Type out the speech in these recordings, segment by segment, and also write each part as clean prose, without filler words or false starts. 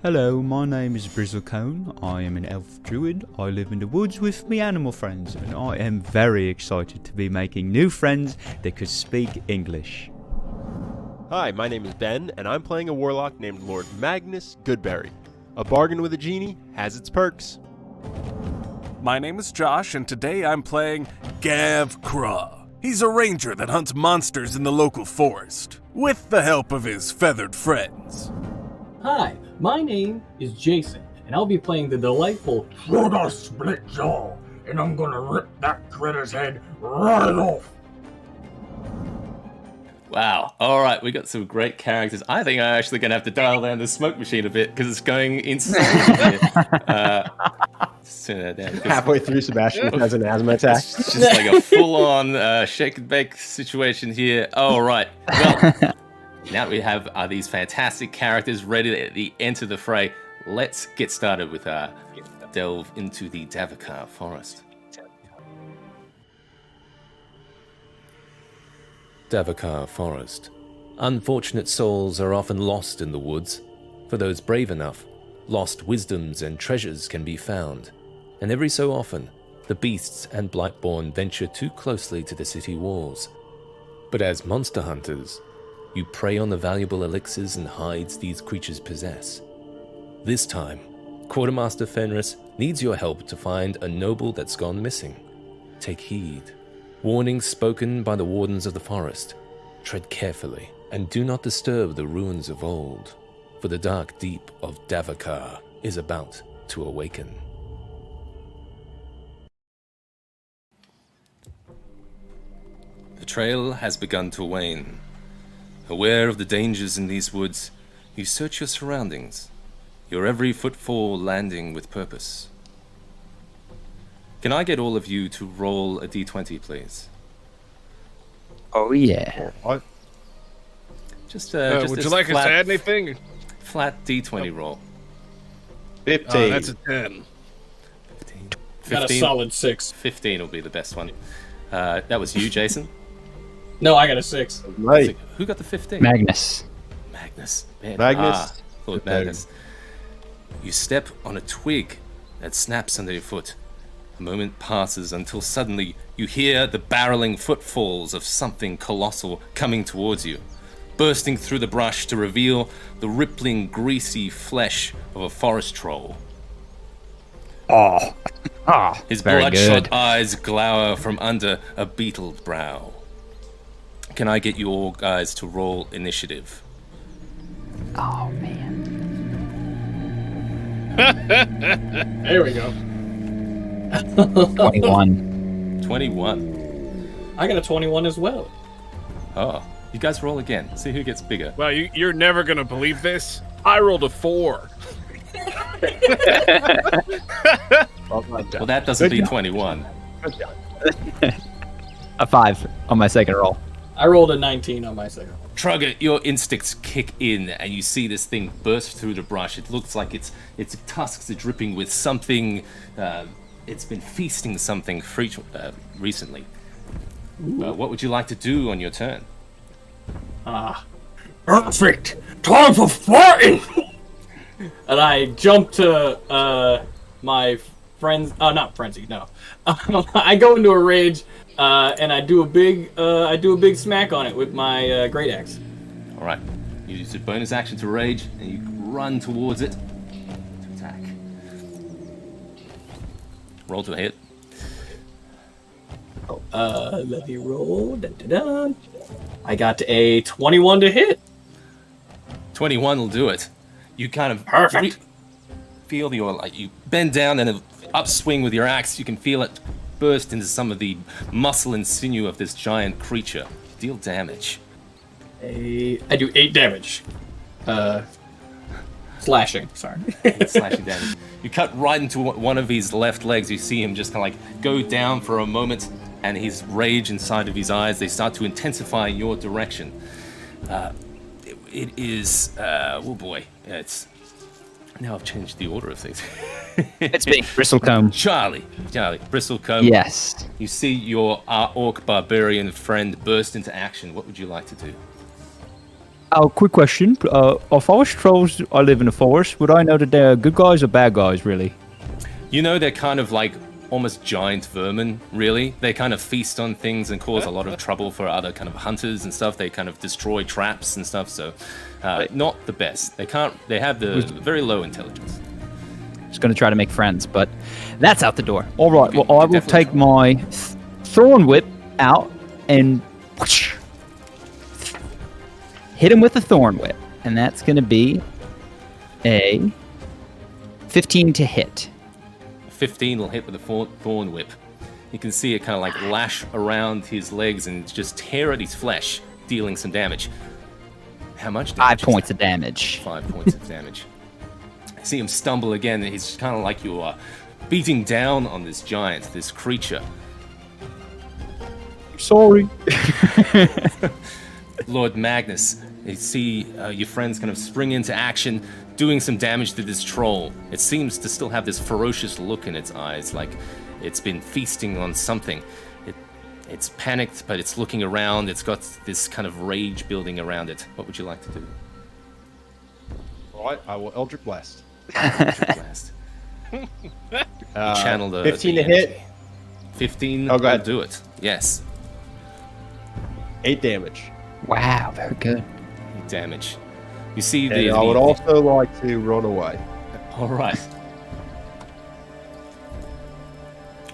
Hello, my name is Bristlecone. I am an elf druid. I live in the woods with me animal friends, and I am very excited to be making new friends that could speak English. Hi, my name is Ben, and I'm playing a warlock named Lord Magnus Goodberry. A bargain with a genie has its perks. My name is Josh, and today I'm playing Gav Kra. He's a ranger that hunts monsters in the local forest, with the help of his feathered friends. Hi, my name is Jason, and I'll be playing the delightful Trigger Split Jaw, and I'm gonna rip that critter's head right off. Wow. All right, we got some great characters. I think I'm actually going to have to dial down the smoke machine a bit because it's going insane here. Just turn that down. Halfway through, Sebastian has an asthma attack. It's just like a full-on shake and bake situation here. All right. Well, now we have these fantastic characters ready to enter the fray. Let's get started with delve into the Davokar forest. Davokar Forest. Unfortunate souls are often lost in the woods. For those brave enough, lost wisdoms and treasures can be found. And every so often, the beasts and Blightborn venture too closely to the city walls. But as monster hunters, you prey on the valuable elixirs and hides these creatures possess. This time, Quartermaster Fenris needs your help to find a noble that's gone missing. Take heed. Warnings spoken by the wardens of the forest. Tread carefully, and do not disturb the ruins of old, for the dark deep of Davokar is about to awaken. The trail has begun to wane. Aware of the dangers in these woods, you search your surroundings, your every footfall landing with purpose. Can I get all of you to roll a d20, please? Oh, yeah. What? Just would you like us to add anything? Flat d20 roll. 15. That's a 10. 15. got a 15. solid 6. 15 will be the best one. That was you, Jason. No, I got a 6. Right. Who got the 15? Magnus. Magnus. Man. Magnus. Lord Magnus. You step on a twig that snaps under your foot. A moment passes until suddenly you hear the barreling footfalls of something colossal coming towards you, bursting through the brush to reveal the rippling, greasy flesh of a forest troll. His very bloodshot good. eyes glower from under a beetled brow. Can I get you all guys to roll initiative? Oh, man. There we go. 21. 21. I got a 21 as well. Oh, you guys roll again. See who gets bigger. Well, you're never going to believe this. I rolled a 4. Well, that doesn't beat 21. A 5 on my second roll. I rolled a 19 on my second. Trugger, your instincts kick in, and you see this thing burst through the brush. It looks like its tusks are dripping with something. It's been feasting something recently. What would you like to do on your turn? Perfect! Time for fighting! And I jump to my friends. Not frenzy. No. I go into a rage, and I do a big smack on it with my great axe. All right. You use a bonus action to rage, and you run towards it to attack. Roll to hit. Let me roll. Dun. I got a 21 to hit. 21 will do it. You kind of Perfect. feel you bend down and upswing with your axe. You can feel it burst into some of the muscle and sinew of this giant creature. Deal damage. I do 8 damage. Slashing. Sorry. Slashing damage. You cut right into one of his left legs. You see him just kind of like go down for a moment, and his rage inside of his eyes, they start to intensify in your direction. It is, oh boy, it's, now I've changed the order of things. It's me, Bristlecone. Charlie, Bristlecone. Yes. You see your orc barbarian friend burst into action. What would you like to do? Oh, quick question. Are forest trolls? I live in a forest. Would I know that they're good guys or bad guys, really? You know, they're kind of like almost giant vermin, really. They kind of feast on things and cause a lot of trouble for other kind of hunters and stuff. They kind of destroy traps and stuff, so not the best. They have the very low intelligence. Just going to try to make friends, but that's out the door. All right. Well, I will take my thorn whip out and whoosh, hit him with the thorn whip, and that's going to be a 15 to hit. 15 will hit with a thorn whip. You can see it kind of like lash around his legs and just tear at his flesh, dealing some damage. How much damage? 5 points of damage. 5 points of damage. I see him stumble again, and he's kind of like you are beating down on this giant, this creature. Sorry. Lord Magnus, you see your friends kind of spring into action, doing some damage to this troll. It seems to still have this ferocious look in its eyes, like it's been feasting on something. It's panicked, but it's looking around. It's got this kind of rage building around it. What would you like to do? All right, I will Eldritch Blast. Eldritch Blast. Channel the 15 the to hit. energy. 15 Oh, go will ahead. do it. Yes. 8 damage. Wow, very good. Damage. You see And I would also like to run away. All right.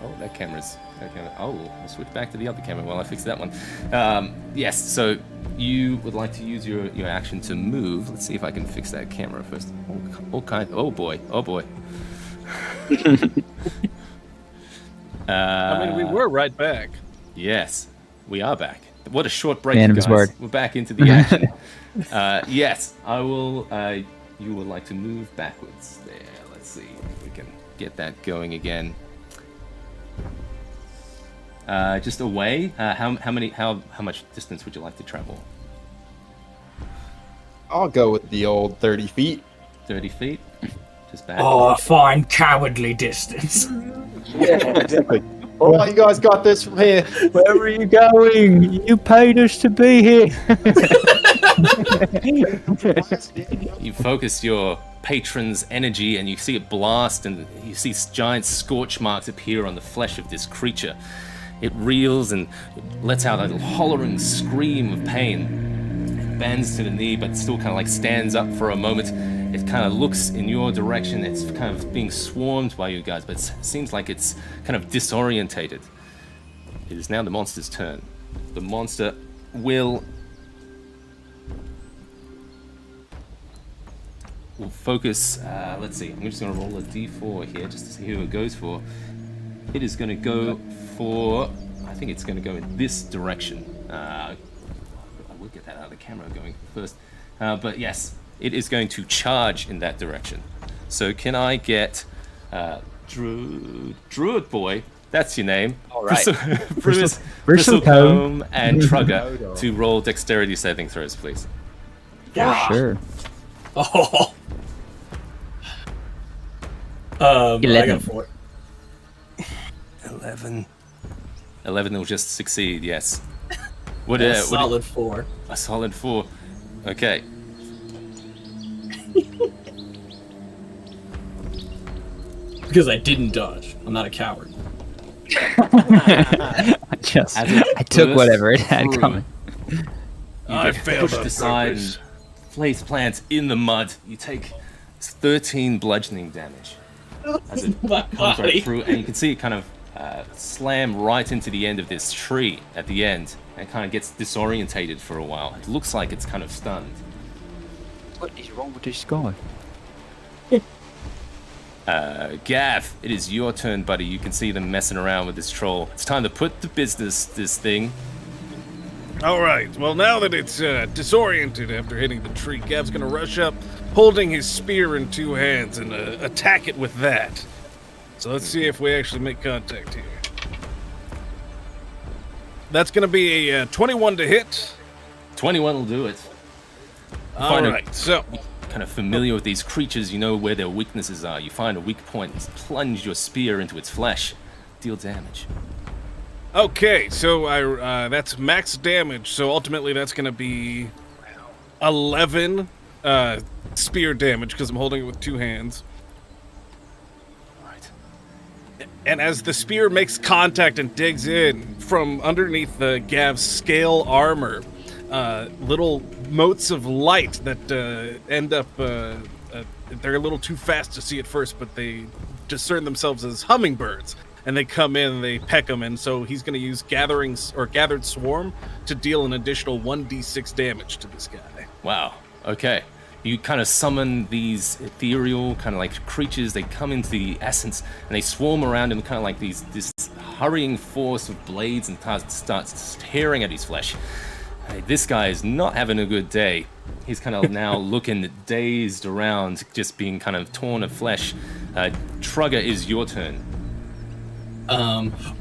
Oh, that camera's. Oh, I'll switch back to the other camera while I fix that one. Yes, so you would like to use your action to move. Let's see if I can fix that camera first. Oh boy. I mean, we were right back. Yes, we are back. What a short break, Man of guys. his word. We're back into the action. Yes, I will. You would like to move backwards there. Let's see if we can get that going again. Just away. How much distance would you like to travel? I'll go with the old 30 feet. 30 feet. Just back. Oh, a fine cowardly distance. Yeah, exactly. Oh, you guys got this from here. Where are you going? You paid us to be here. You focus your patron's energy and you see it blast, and you see giant scorch marks appear on the flesh of this creature. It reels and lets out a hollering scream of pain. It bends to the knee, but still kind of like stands up for a moment. It kind of looks in your direction. It's kind of being swarmed by you guys, but it seems like it's kind of disorientated. It is now the monster's turn. The monster will focus. Let's see. I'm just going to roll a d4 here just to see who it goes for. It is going to go for. I think it's going to go in this direction. I will get that out of the camera going first. But yes, it is going to charge in that direction. So can I get Druid Boy? That's your name. All right. Bristlecombe and Trugger to roll dexterity saving throws, please. Yeah. Sure. Oh. I 11. got 4. 11 will just succeed, yes. Solid 4. A solid 4. Okay. Because I didn't dodge. I'm not a coward. I took bursts whatever it had through, coming. You get pushed aside and place plants in the mud. You take 13 bludgeoning damage as it comes right through, and you can see it kind of slam right into the end of this tree at the end, and kind of gets disorientated for a while. It looks like it's kind of stunned. What is wrong with this guy? Gav, it is your turn, buddy. You can see them messing around with this troll. It's time to put to business this thing. All right. Well, now that it's disoriented after hitting the tree, Gav's gonna rush up, holding his spear in 2 hands, and attack it with that. So let's see if we actually make contact here. That's gonna be a 21 to hit. 21 will do it. All right. So Kind of familiar with these creatures, you know where their weaknesses are. You find a weak point, plunge your spear into its flesh, deal damage. okay. So that's max damage. So ultimately, that's gonna be 11 spear damage because I'm holding it with 2 hands. Right. And as the spear makes contact and digs in from underneath the Gav's scale armor, little motes of light that end up, they're a little too fast to see at first, but they discern themselves as hummingbirds. And they come in and they peck him, and so he's going to use Gathered Swarm to deal an additional 1d6 damage to this guy. Wow. Okay. You kind of summon these ethereal kind of like creatures. They come into the essence and they swarm around him, kind of like this hurrying force of blades, and starts tearing at his flesh. Hey, this guy is not having a good day. He's kind of now looking dazed around, just being kind of torn of flesh. Trugger, is your turn.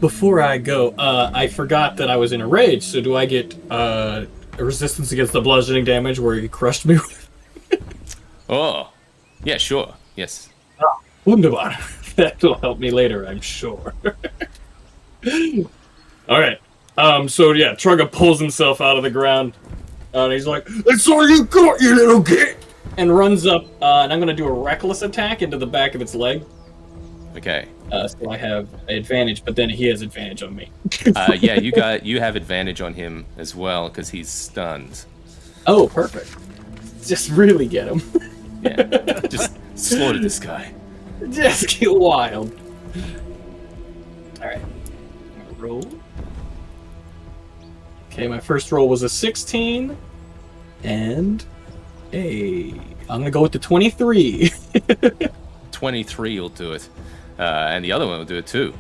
Before I go, I forgot that I was in a rage, so do I get a resistance against the bludgeoning damage where he crushed me with? Oh, yeah, sure, yes. Wunderbar. That'll help me later, I'm sure. Alright, so yeah, Trugger pulls himself out of the ground, and he's like, "That's all you got, you little git!" And runs up, and I'm gonna do a reckless attack into the back of its leg. Okay. So I have advantage, but then he has advantage on me. Yeah, you have advantage on him as well because he's stunned. Oh, perfect. Just really get him. Yeah, just slaughter this guy. Just get wild. Alright. Roll. Okay, my first roll was a 16. And I'm gonna go with the 23. 23 will do it. And the other one will do it too.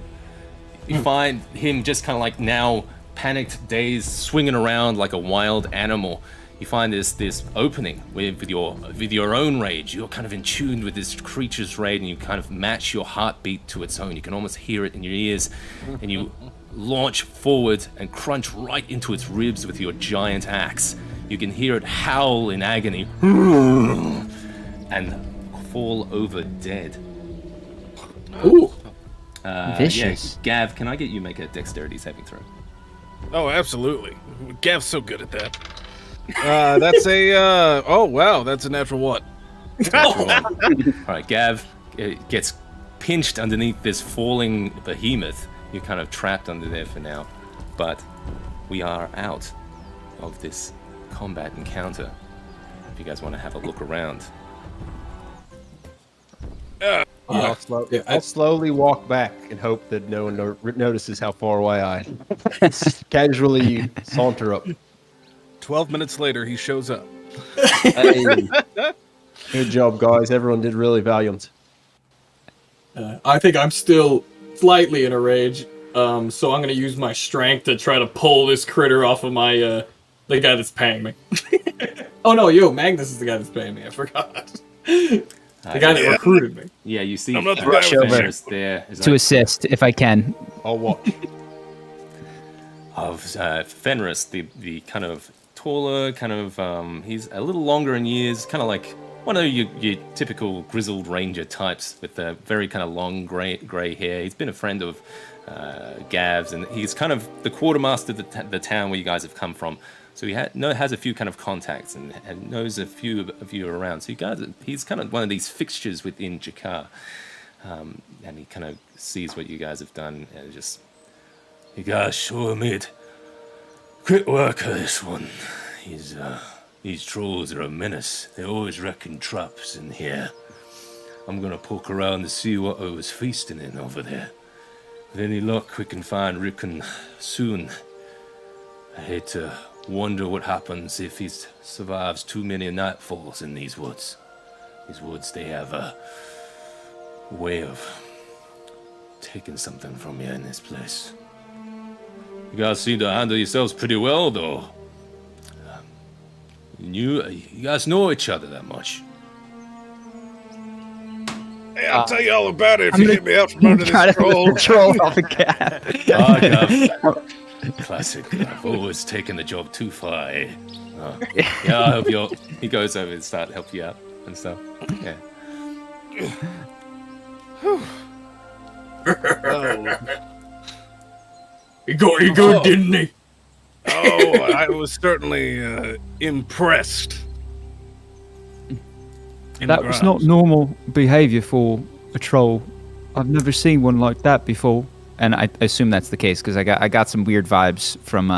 You find him just kind of like now panicked, dazed, swinging around like a wild animal. You find this opening with your own rage. You're kind of in tune with this creature's rage, and you kind of match your heartbeat to its own. You can almost hear it in your ears, and you launch forward and crunch right into its ribs with your giant axe. You can hear it howl in agony and fall over dead. Ooh. Vicious. Yeah, Gav, can I get you to make a dexterity saving throw? Oh, absolutely. Gav's so good at that. That's a, oh wow, that's a natural 1. Alright, Gav gets pinched underneath this falling behemoth. You're kind of trapped under there for now. But we are out of this combat encounter. If you guys want to have a look around. I'll slowly walk back and hope that no one notices how far away I casually saunter up. 12 minutes later, he shows up. Hey, good job, guys. Everyone did really valiant. I think I'm still slightly in a rage, so I'm gonna use my strength to try to pull this critter off of my, the guy that's paying me. Oh no, Magnus is the guy that's paying me, I forgot. The guy that recruited me. Yeah, you see I'm not the guy with Fenris there. To assist, if I can. I'll watch. Of Fenris, the kind of taller, kind of, he's a little longer in years, kind of like one of your typical grizzled ranger types with a very kind of long grey hair. He's been a friend of Gav's, and he's kind of the quartermaster of the town where you guys have come from. So he has a few kind of contacts and knows a few of you around. So he's kind of one of these fixtures within Jakar. And he kind of sees what you guys have done and just, "You guys sure made great work of this one. These trolls are a menace. They always wrecking traps in here. I'm gonna poke around to see what I was feasting in over there. With any luck, we can find Rickon soon. I hate to wonder what happens if he survives too many nightfalls in these woods. These woods, they have a way of taking something from you in this place. You guys seem to handle yourselves pretty well, though. You guys know each other that much? Hey, I'll tell you all about it if you get me out from under Try this to troll. control off the cat. Classic. I've always taken the job too far. Eh? Yeah, I hope you'll. He goes over and start to help you out and stuff. Yeah. He got you good, didn't he? Oh, I was certainly impressed. That was not normal behavior for a troll. I've never seen one like that before. And I assume that's the case because I got some weird vibes from.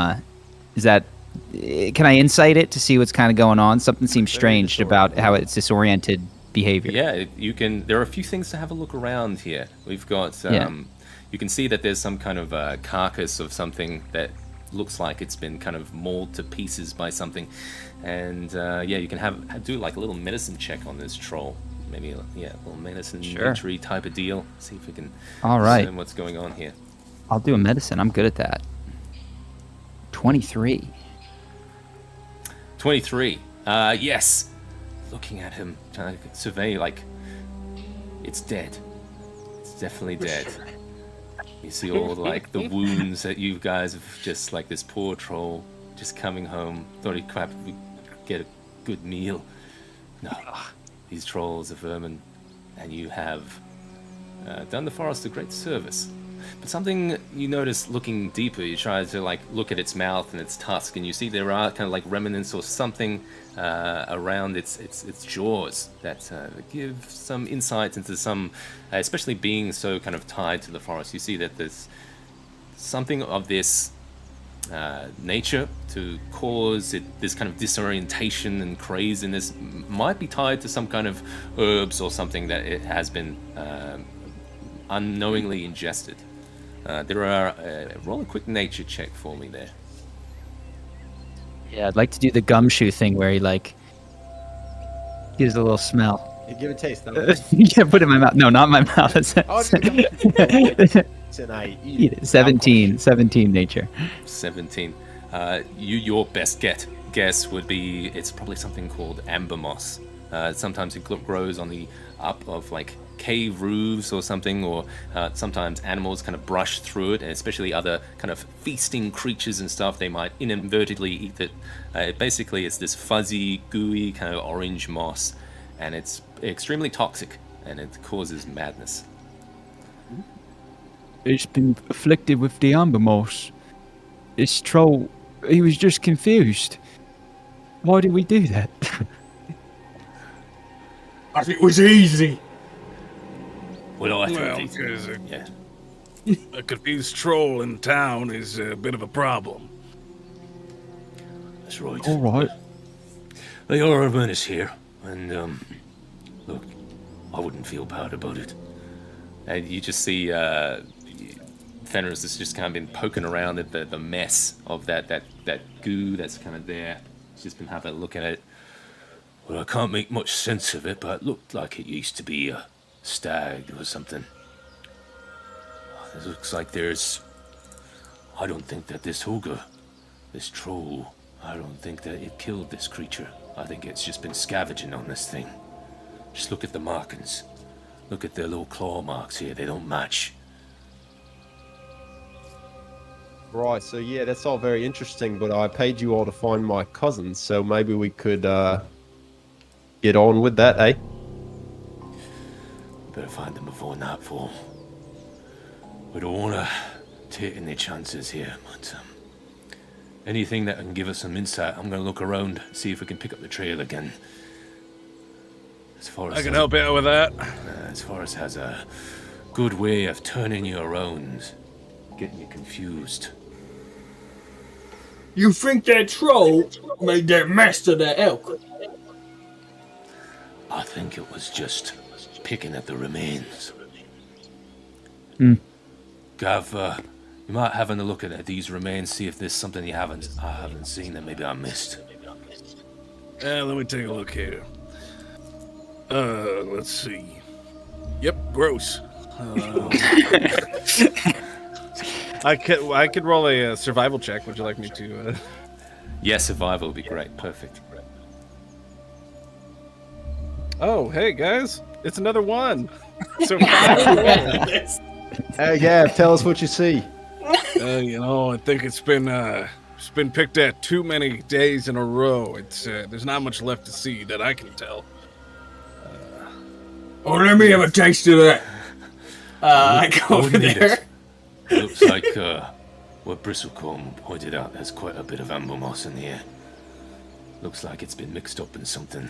Is that? Can I insight it to see what's kind of going on? Something seems strange about how it's disoriented behavior. Yeah, you can. There are a few things to have a look around here. We've got. You can see that there's some kind of carcass of something that looks like it's been kind of mauled to pieces by something, and you can do like a little medicine check on this troll. Maybe a little medicine injury type of deal. See if we can discern what's going on here. I'll do a medicine. I'm good at that. 23. 23. Yes. Looking at him, trying to survey, like, it's dead. It's definitely dead. You see all like the wounds that you guys have just like this poor troll just coming home. Thought he'd get a good meal. No, these trolls are vermin, and you have done the forest a great service. But something you notice looking deeper, you try to like look at its mouth and its tusk, and you see there are kind of like remnants or something around its jaws that give some insight into some, especially being so kind of tied to the forest. You see that there's something of this nature to cause this kind of disorientation and craziness might be tied to some kind of herbs or something that it has been unknowingly ingested. Roll a quick nature check for me there. Yeah, I'd like to do the gumshoe thing where he like gives a little smell. You give it a taste, though. Yeah, put it in my mouth. No, not in my mouth. It's an eye. Eat it. 17 nature. 17. Your best guess would be it's probably something called amber moss. Sometimes it grows on the up of like cave roofs or something, or sometimes animals kind of brush through it, and especially other kind of feasting creatures and stuff, they might inadvertently eat it. Basically, it's this fuzzy, gooey kind of orange moss, and it's extremely toxic, and it causes madness. It's been afflicted with the amber moss. This troll, he was just confused. Why did we do that? I think it was easy. Well, because a confused troll in town is a bit of a problem. That's right. All right. They are a menace here, and look, I wouldn't feel bad about it. And you just see Fenris has just kind of been poking around at the mess of that goo that's kind of there. He's just been having a look at it. Well, I can't make much sense of it, but it looked like it used to be a stag or something. It looks like I don't think that this ogre, this troll, I don't think that it killed this creature. I think it's just been scavenging on this thing. Just look at the markings. Look at their little claw marks here. They don't match. Right, so yeah, that's all very interesting, but I paid you all to find my cousins, so maybe we could get on with that, eh? Better find them before nightfall. We don't want to take any chances here, but anything that can give us some insight, I'm going to look around, see if we can pick up the trail again. As far as I can help you out with that. As far as has a good way of turning you around, getting you confused. You think that troll made that mess to the elk? I think it was just picking at the remains. Gav, you might have a look at these remains, see if there's something I haven't seen that maybe I missed. Let me take a look here. Let's see. Yep, gross. I could roll a survival check. Would you like me to? Yeah, survival would be great. Perfect. Oh, hey guys, it's another one. So Hey, Gav, tell us what you see. I think it's been picked at too many days in a row. It's there's not much left to see that I can tell. Oh, let me have a taste of that. I go over there. Looks like what Bristlecombe pointed out, there's quite a bit of amber moss in here. Looks like it's been mixed up in something.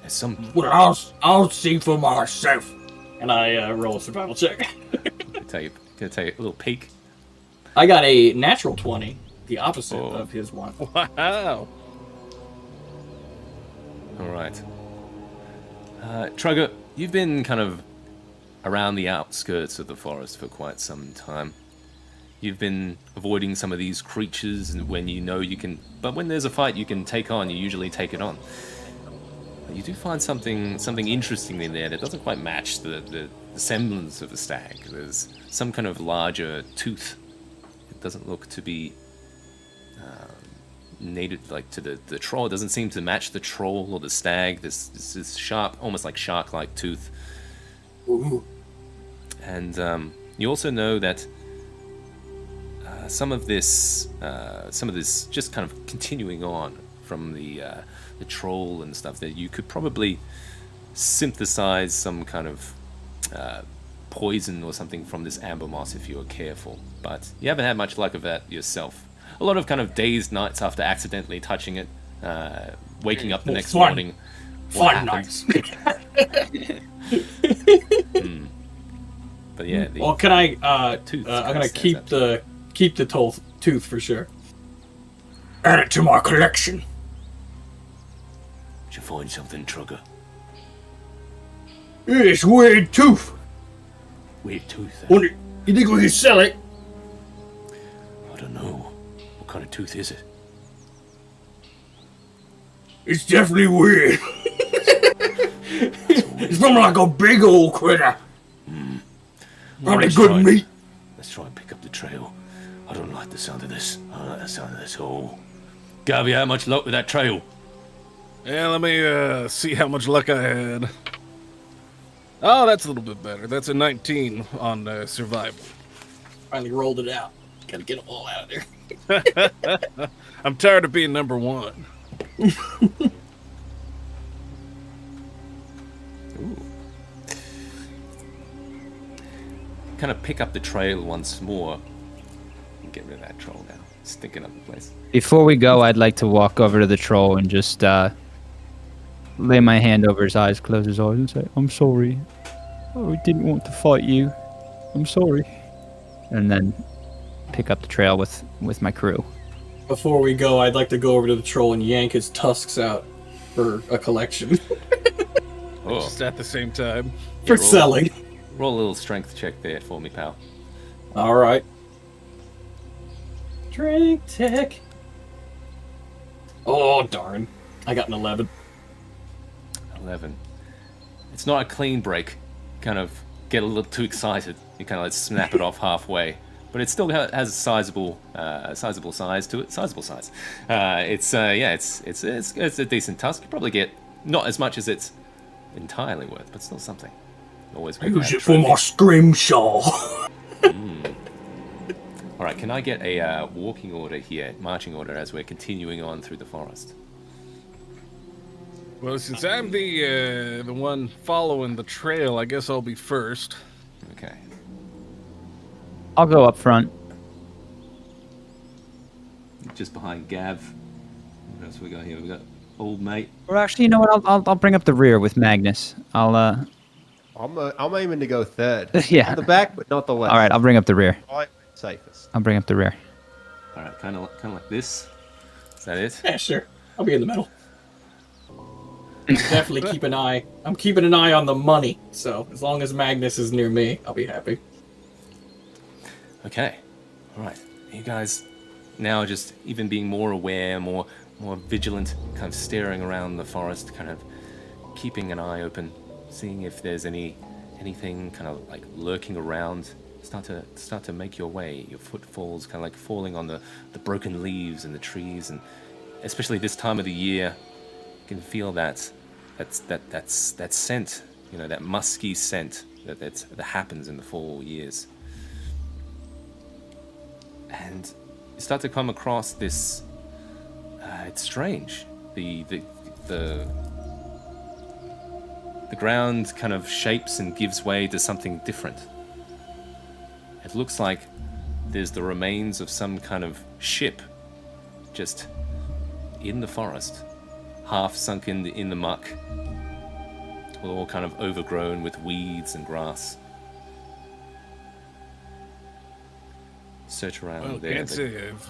There's some. Well, I'll see for myself. And I roll a survival check. Can I take a little peek? I got a natural 20, the opposite of his one. Wow. All right. Trugger, you've been kind of around the outskirts of the forest for quite some time. You've been avoiding some of these creatures, and when you know you can... But when there's a fight you can take on, you usually take it on. But you do find something interesting in there that doesn't quite match the semblance of a stag. There's some kind of larger tooth. It doesn't look to be native like to the troll. It doesn't seem to match the troll or the stag. This sharp, almost like shark-like tooth. Ooh. And you also know that some of this just kind of continuing on from the troll and stuff, that you could probably synthesize some kind of poison or something from this amber moss if you were careful. But you haven't had much luck of that yourself. A lot of kind of dazed nights after accidentally touching it, waking up the next morning. Fun nights. But yeah. Well, can I? Tooth I'm gonna keep the tooth for sure. Add it to my collection. Did you find something, Trugger? It's weird tooth. Weird tooth. You think we can sell it? I don't know. What kind of tooth is it? It's definitely weird. It's from like a big old critter. Probably good meat. Let's try and pick up the trail. I don't like the sound of this. I don't like the sound of this at all. Ghelfi, how much luck with that trail? Yeah, let me see how much luck I had. Oh, that's a little bit better. That's a 19 on survival. Finally rolled it out. Gotta get them all out of there. I'm tired of being number one. Ooh. Kind of pick up the trail once more and get rid of that troll now. Stinking up the place. Before we go, I'd like to walk over to the troll and just lay my hand over his eyes, close his eyes, and say, "I'm sorry. I didn't want to fight you. I'm sorry." And then pick up the trail with my crew. Before we go, I'd like to go over to the troll and yank his tusks out for a collection. Oh. Just at the same time. For selling. Roll a little strength check there for me, pal. All right. Drink tech. Oh, darn. I got an 11. 11. It's not a clean break. Kind of get a little too excited. You kind of like snap it off halfway. But it still has a sizable size to it. Sizable size. It's a decent tusk. You probably get not as much as it's entirely worth, but still something. Always use it for my scrimshaw. All right, can I get a walking order here, marching order, as we're continuing on through the forest? Well, since I'm the one following the trail, I guess I'll be first. Okay. I'll go up front. Just behind Gav. What else we got here? We got old mate. Or actually, you know what? I'll bring up the rear with Magnus. I'm aiming to go third. Yeah. On the back, but not the left. All right, I'll bring up the rear. Safest. I'll bring up the rear. All right, kind of like this. Is that it? Yeah, sure. I'll be in the middle. Definitely keep an eye. I'm keeping an eye on the money. So as long as Magnus is near me, I'll be happy. Okay. All right. You guys now just even being more aware, more vigilant, kind of staring around the forest, kind of keeping an eye open, seeing if there's anything kind of like lurking around. Start to make your way. Your footfalls kind of like falling on the broken leaves and the trees, and especially this time of the year, you can feel that scent, you know, that musky scent that happens in the fall years. And you start to come across this. It's strange. The ground kind of shapes and gives way to something different. It looks like there's the remains of some kind of ship just in the forest, half sunk in the muck, all kind of overgrown with weeds and grass. Search around Well, there. can't say I've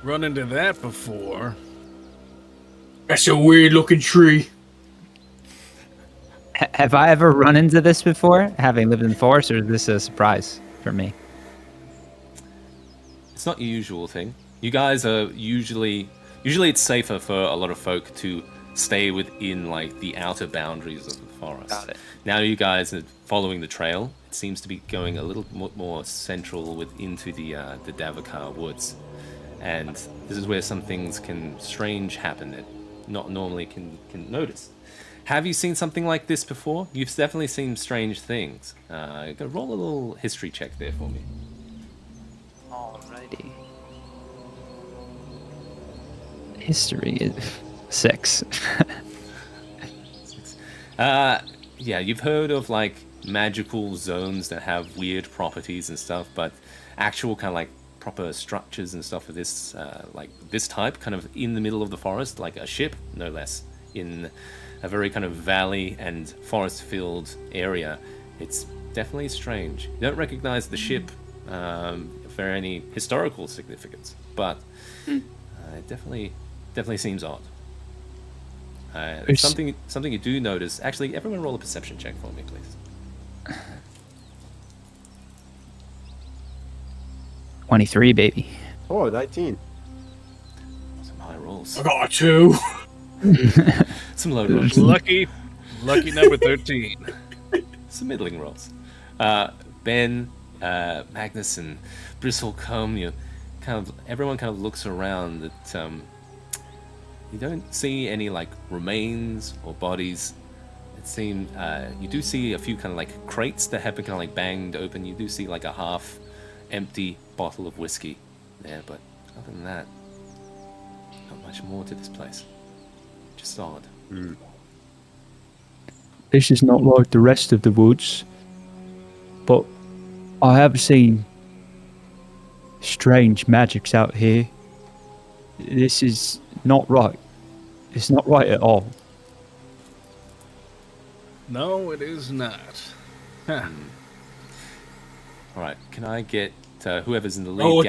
run into that before. That's a weird looking tree. Have I ever run into this before, having lived in the forest, or is this a surprise for me? It's not your usual thing. You guys are usually it's safer for a lot of folk to stay within like the outer boundaries of the forest. Got it. Now you guys are following the trail. It seems to be going a little more central into the Davokar woods, and this is where some things strange happen that not normally can notice. Have you seen something like this before? You've definitely seen strange things. Go roll a little history check there for me. Alrighty. History is 6. Yeah, you've heard of like magical zones that have weird properties and stuff, but actual kind of like proper structures and stuff of this like this type, kind of in the middle of the forest, like a ship, no less, in a very kind of valley and forest-filled area. It's definitely strange. You don't recognize the ship for any historical significance, but it definitely seems odd. Something you do notice. Actually, everyone roll a perception check for me, please. 23, baby. Oh, 19. Some high rolls. I got a 2. Some low rolls. Lucky number 13. Some middling rolls. Ben, Magnus, and Bristlecombe, everyone kind of looks around. That you don't see any like remains or bodies. It seems you do see a few kind of like crates that have been kind of like banged open. You do see like a half-empty bottle of whiskey there, but other than that, not much more to this place. Just odd. This is not like the rest of the woods, but I have seen strange magics out here. This is not right. It's not right at all. No, it is not. Huh. All right, can I get whoever's in the lead?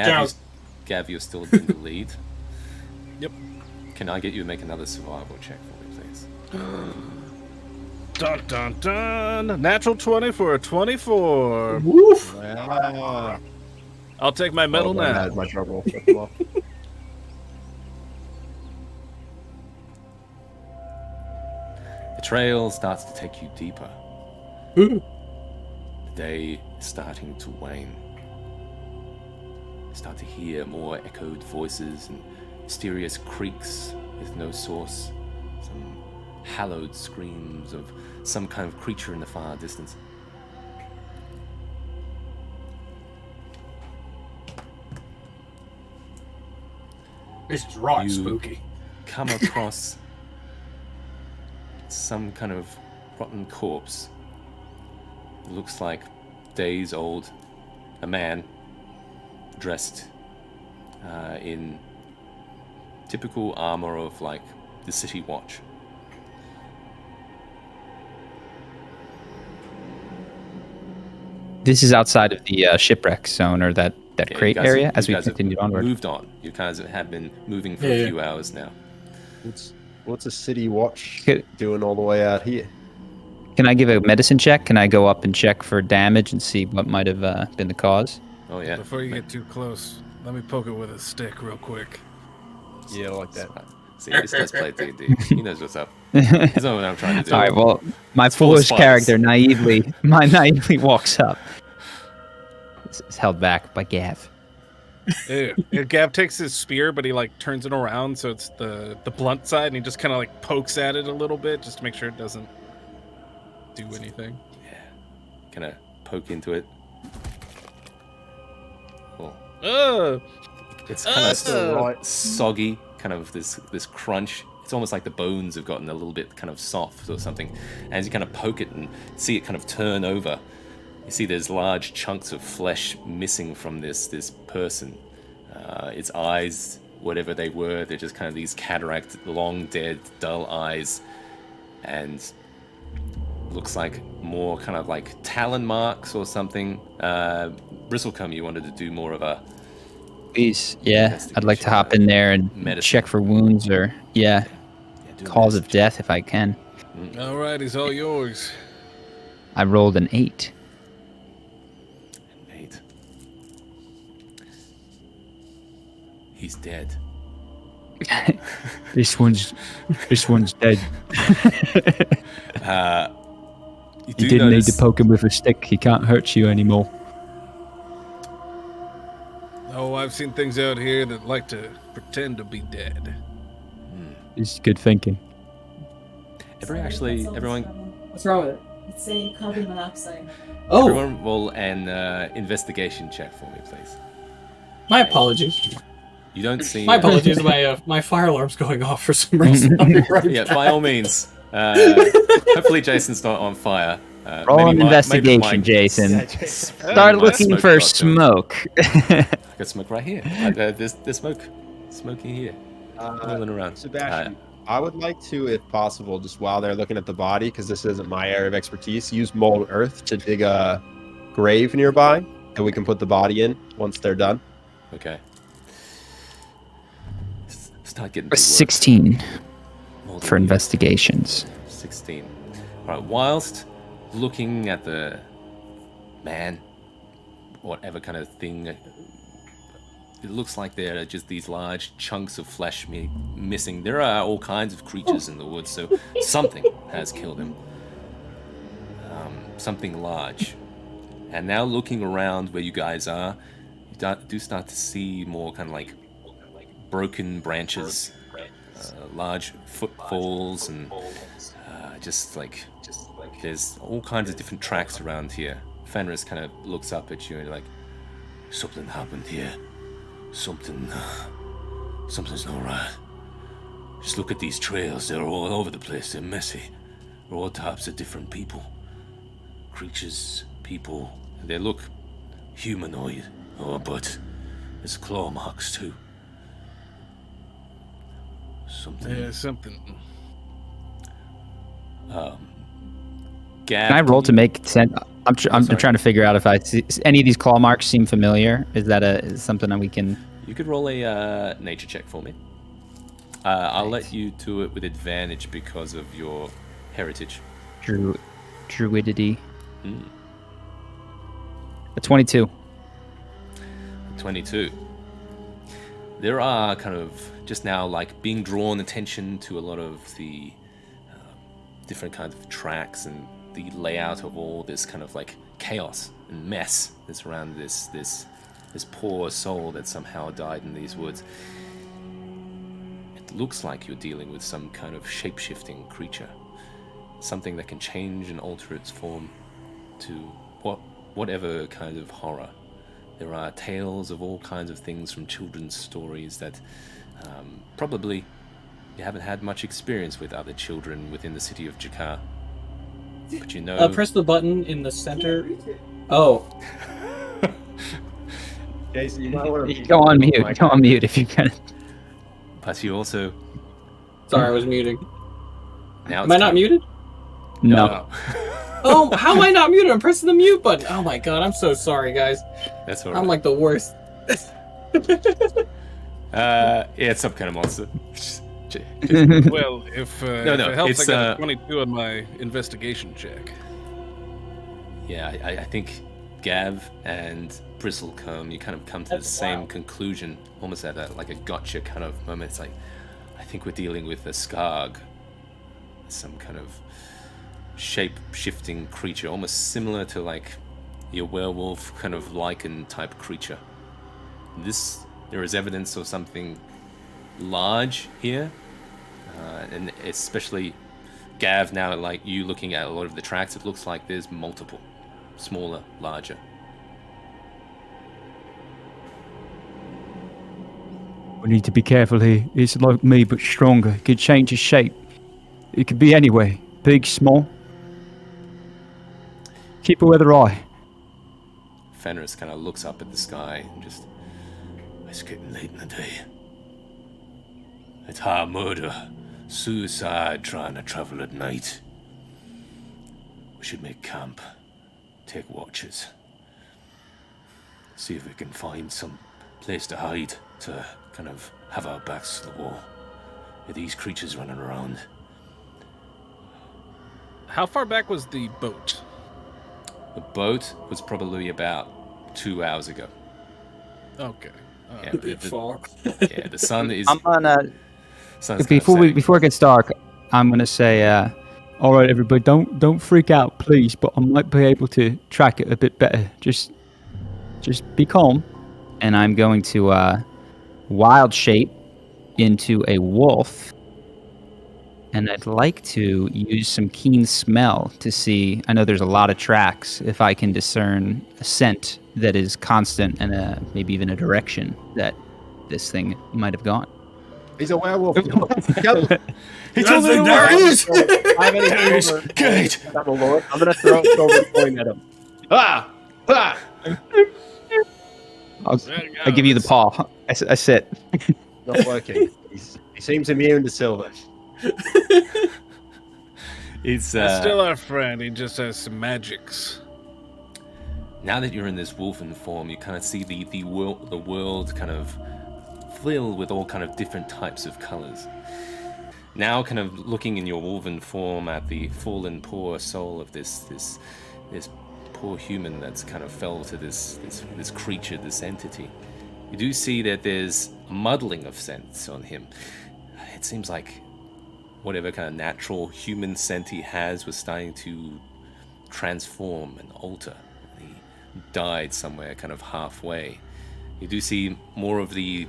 Gav, you're still in the lead. Yep. Can I get you to make another survival check for me, please? Dun dun dun! Natural 20 for a 24. Woof. Wow. I'll take my medal I now. had my trouble. The trail starts to take you deeper. The day is starting to wane. You start to hear more echoed voices and mysterious creaks with no source. Some hallowed screams of some kind of creature in the far distance. This is right You- spooky. Come across some kind of rotten corpse. Looks like days old. A man dressed in typical armor of like the city watch. This is outside of the shipwreck zone, or that Yeah, crate you guys area, have- as you we guys have continued onward. Moved on. You guys have been moving for Yeah. a few hours now. What's a city watch Could- doing all the way out here? Can I give a medicine check? Can I go up and check for damage and see what might have been the cause? Oh yeah. Before you get too close, let me poke it with a stick real quick. Yeah, I like that. See, this does play D&D. He knows what's up. He knows what I'm trying to do. All right. Well, my It's full of foolish spikes. character naively walks up. It's held back by Gav. Gav takes his spear, but he like turns it around so it's the blunt side, and he just kind of like pokes at it a little bit just to make sure it doesn't do anything. Kind of poke into it. Cool. It's kind of soggy, kind of this crunch. It's almost like the bones have gotten a little bit kind of soft or something. And as you kind of poke it and see it kind of turn over, you see there's large chunks of flesh missing from this person. Its eyes, whatever they were, they're just kind of these cataract, long dead, dull eyes. and looks like more kind of like talon marks or something. Bristlecomb, you wanted to do more of a... Please, yeah. I'd like to hop in there and check for wounds or, cause of death if I can. All right, he's all yours. I rolled an 8. 8. He's dead. This one's dead. You didn't need to poke him with a stick. He can't hurt you anymore. Oh, I've seen things out here that like to pretend to be dead. It's good thinking. Everyone... What's wrong with it? It's saying carbon monoxide. Oh, Everyone roll an investigation check for me, please. my apologies. You don't see... My apologies. My fire alarm's going off for some reason. I'll be right Yeah, back. by all means. Hopefully Jason's not on fire. Roll an investigation, Jason. Start looking for smoke. I got smoke right here. There's smoke. Smoking here. Rolling around. Sebastian, I would like to, if possible, just while they're looking at the body, because this isn't my area of expertise, use mold earth to dig a grave nearby, and we can put the body in once they're done. Okay. Start getting to work. 16 Mold for in here. investigations. 16. All right. Whilst looking at the man, whatever kind of thing, it looks like there are just these large chunks of flesh missing. There are all kinds of creatures in the woods, so something has killed him. Something large. And now looking around where you guys are, you do start to see more kind of like broken branches, large footfalls, and just like there's all kinds of different tracks around here. Fenris kind of looks up at you and like, something happened here. Something's not right. Just look at these trails. They're all over the place. They're messy. They're all types of different people. Creatures, people. They look humanoid. Oh, but there's claw marks too. Something. Yeah, something. Gav, Can I roll to make sense? I'm trying to figure out if I see any of these claw marks seem familiar. Is that something that we can? You could roll a nature check for me. I'll let you do it with advantage because of your heritage. Druidity. A 22. 22. There are kind of just now like being drawn attention to a lot of the different kinds of tracks and the layout of all this kind of like chaos and mess that's around this poor soul that somehow died in these woods. It looks like you're dealing with some kind of shape-shifting creature, something that can change and alter its form to whatever kind of horror. There are tales of all kinds of things from children's stories that probably you haven't had much experience with other children within the city of Jakar. But you know... Press the button in the center. Oh. Jason, you might want to Go on mute. Go on mute if you can. But you also... Sorry, I was muting. Now Am I not muted? No. Oh, how am I not muted? I'm pressing the mute button. Oh my god, I'm so sorry, guys. That's all right. I'm like the worst. Yeah, it's some kind of monster. Well, if it helps, I got a 22 on my investigation check. Yeah, I think Gav and Bristlecomb, you kind of come to the same conclusion, almost at a gotcha kind of moment. It's like, I think we're dealing with a Skarg, some kind of shape-shifting creature, almost similar to like your werewolf kind of lichen type creature. There is evidence of something large here, and especially Gav, now like you looking at a lot of the tracks, it looks like there's multiple, smaller, larger. We need to be careful here. It's like me, but stronger. It could change its shape. It could be anyway. Big, small. Keep a weather eye. Fenris kind of looks up at the sky and just... It's getting late in the day. It's hard murder. suicide trying to travel at night. We should make camp, take watches, see if we can find some place to hide, to kind of have our backs to the wall with these creatures running around. How far back was the boat? The boat was probably about 2 hours ago. Okay. Yeah, A bit far. yeah, the sun is. I'm gonna sun's before setting. it gets dark. I'm gonna say, all right, everybody, don't freak out, please. But I might be able to track it a bit better. Just be calm. And I'm going to wild shape into a wolf. And I'd like to use some keen smell to see. I know there's a lot of tracks. If I can discern a scent that is constant and maybe even a direction that this thing might have gone. He's a werewolf. He told me There he is. Good. I'm going to throw a silver coin at him. Ah! Ah! I'll give you the paw. I sit. Not working. He seems immune to silver. It's Still our friend. He just has some magics. now that you're in this wolfen form, you kind of see the world kind of filled with all kind of different types of colors. Now, kind of looking in your wolven form at the fallen poor soul of this poor human that's kind of fell to this creature, this entity, you do see that there's a muddling of scents on him. It seems like whatever kind of natural human scent he has was starting to transform and alter. He died somewhere kind of halfway. You do see more of the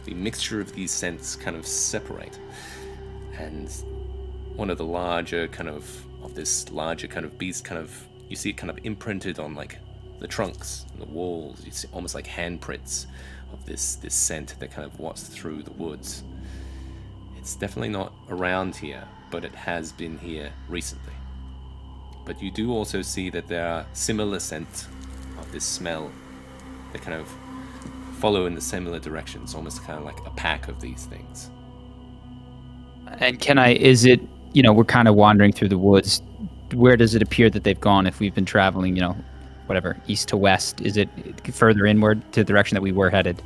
mixture of these scents kind of separate. And one of the larger kind of this larger kind of beast kind of, you see it kind of imprinted on like the trunks and the walls. You see almost like handprints of this scent that kind of walks through the woods. It's definitely not around here, but it has been here recently. But you do also see that there are similar scents of this smell that kind of follow in the similar directions, almost kind of like a pack of these things. And is it, we're kind of wandering through the woods. Where does it appear that they've gone if we've been traveling, whatever, east to west? Is it further inward to the direction that we were headed?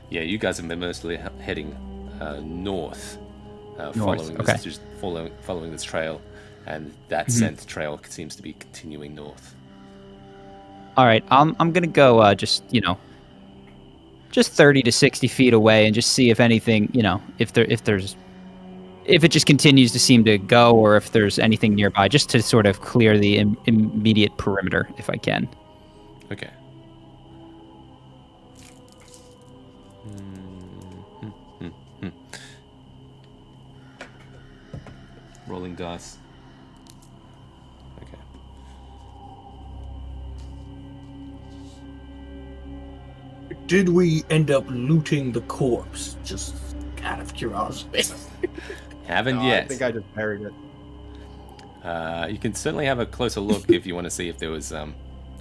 Yeah, you guys have been mostly heading north, following okay. following this trail, and that scent trail seems to be continuing north. All right, I'm gonna go just 30 to 60 feet away and just see if anything, if it just continues to seem to go, or if there's anything nearby, just to sort of clear the immediate perimeter, if I can. Okay. Rolling dice. Okay. Did we end up looting the corpse? Just out of curiosity. Haven't No, yet. I think I just buried it. You can certainly have a closer look if you want to see if there was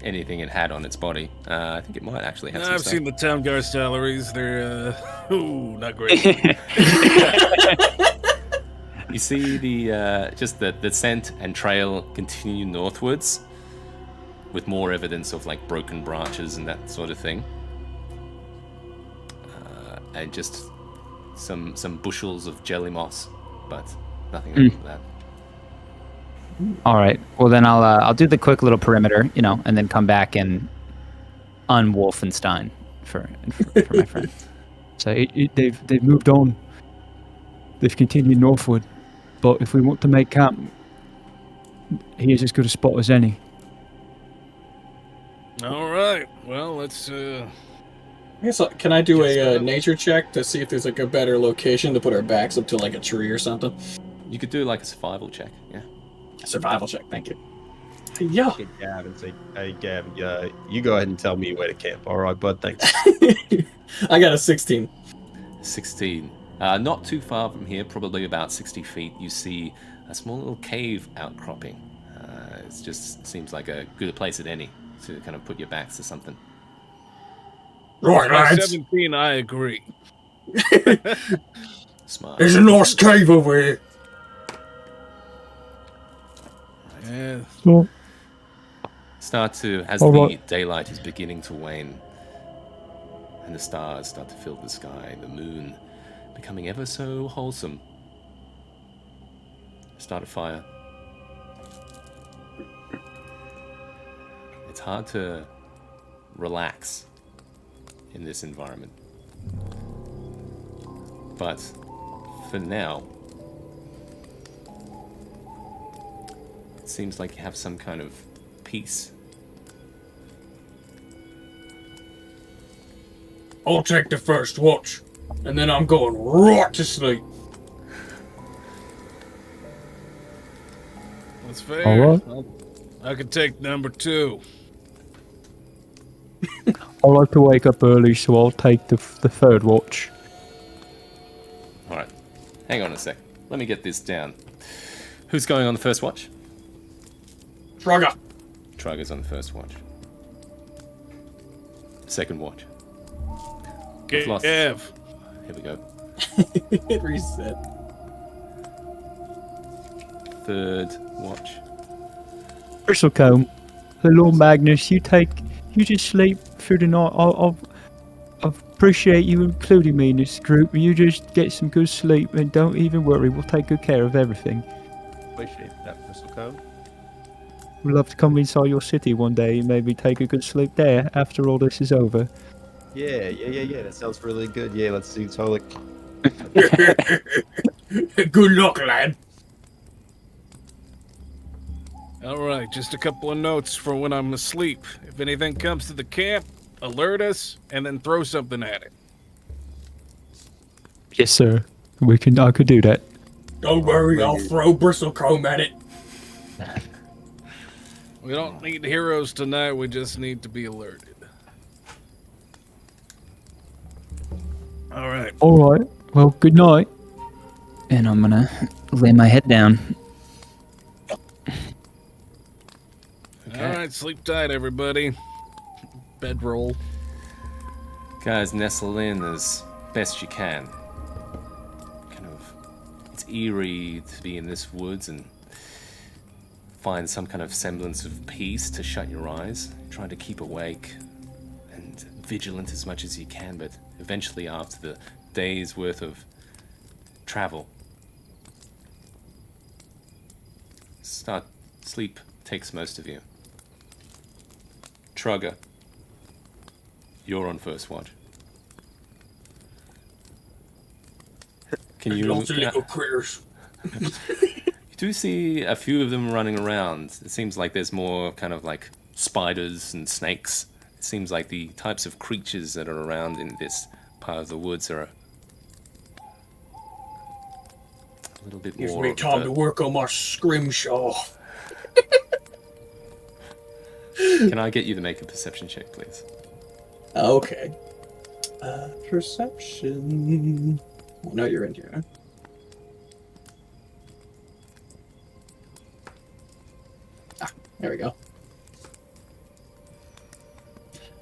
anything it had on its body. I think it might actually have some I've stuff. seen the town guard salaries. They're, not great. You see the scent and trail continue northwards with more evidence of like broken branches and that sort of thing. And just some bushels of jelly moss, but nothing other than that. All right. Well, then I'll do the quick little perimeter, and then come back and unwolfenstein for my friend. So they've moved on. They've continued northward. But if we want to make camp, he is as good a spot as any. All right. Well, let's. Can I do a nature check to see if there's like a better location to put our backs up to, like a tree or something? You could do like a survival check, yeah. Survival check, thank you. Yeah. Get Gav and say, hey, Gav, you go ahead and tell me where to camp. All right, bud, thanks. I got a 16. 16. Not too far from here, probably about 60 feet, you see a small little cave outcropping. It just seems like a good place at any to kind of put your backs to something. Right, By lads. 17, I agree. Smart. There's a nice cave over here. Yeah. So, As the Alright. daylight is beginning to wane, and the stars start to fill the sky, the moon becoming ever so wholesome. Start a fire. It's hard to relax in this environment. But for now, it seems like you have some kind of peace. I'll take the first watch, and then I'm going right to sleep. That's fair. Alright. I could take number 2. I like to wake up early, so I'll take the third watch. Alright, hang on a sec. Let me get this down. Who's going on the first watch? Trugger. Trugger's on the first watch. Second watch. I've lost. Gav. Here we go. It reset. Third watch. Bristlecombe, hello Magnus. You just sleep through the night. I appreciate you including me in this group. You just get some good sleep and don't even worry. We'll take good care of everything. Appreciate that, Bristlecombe. We'd love to come inside your city one day and maybe take a good sleep there after all this is over. Yeah. That sounds really good. Yeah, let's do totally. Good luck, lad. Alright, just a couple of notes for when I'm asleep. If anything comes to the camp, alert us, and then throw something at it. Yes, sir. I could do that. Don't worry, I'll throw Bristlecombe at it. We don't need heroes tonight, we just need to be alerted. Alright. Alright, well, good night. And I'm gonna lay my head down. Alright, sleep tight, everybody. Bedroll. Guys, nestle in as best you can. It's eerie to be in this woods and find some kind of semblance of peace to shut your eyes. Trying to keep awake and vigilant as much as you can, but eventually after the day's worth of travel, sleep takes most of you. Trugger, you're on first watch. Can you Lots of little critters. You do see a few of them running around. It seems like there's more kind of like spiders and snakes. It seems like the types of creatures that are around in this part of the woods are a little bit Gives more. me time to work on my scrimshaw. Can I get you to make a perception check, please? Okay. Perception. I know you're in here. Ah, there we go.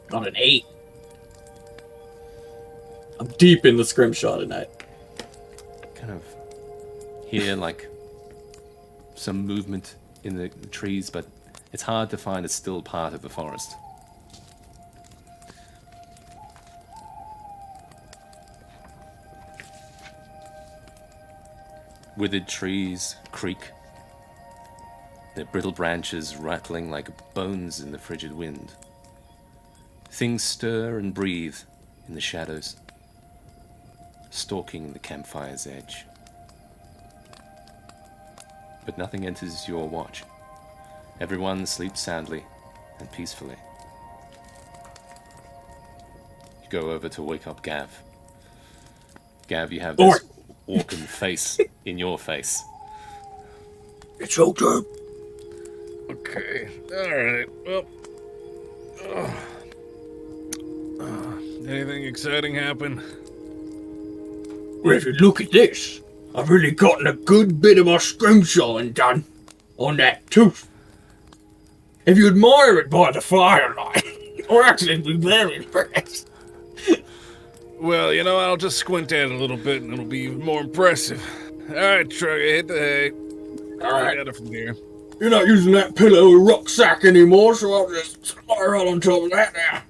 Got an 8. I'm deep in the scrimshaw tonight. Kind of hear like some movement in the trees, but it's hard to find a still part of the forest. Withered trees creak, their brittle branches rattling like bones in the frigid wind. Things stir and breathe in the shadows, stalking the campfire's edge. But nothing enters your watch. Everyone sleeps soundly and peacefully. You go over to wake up Gav. Gav, you have this orcan face in your face. It's your turn. Okay. Alright. Well. Anything exciting happen? Well, if you look at this, I've really gotten a good bit of my scrimshawing done on that tooth. If you admire it by the firelight, you'll actually be very impressed. Well, I'll just squint at it a little bit and it'll be more impressive. All right, Trugger, hit the hay. All right. Got it from here. You're not using that pillow rucksack anymore, so I'll just spiral on top of that now.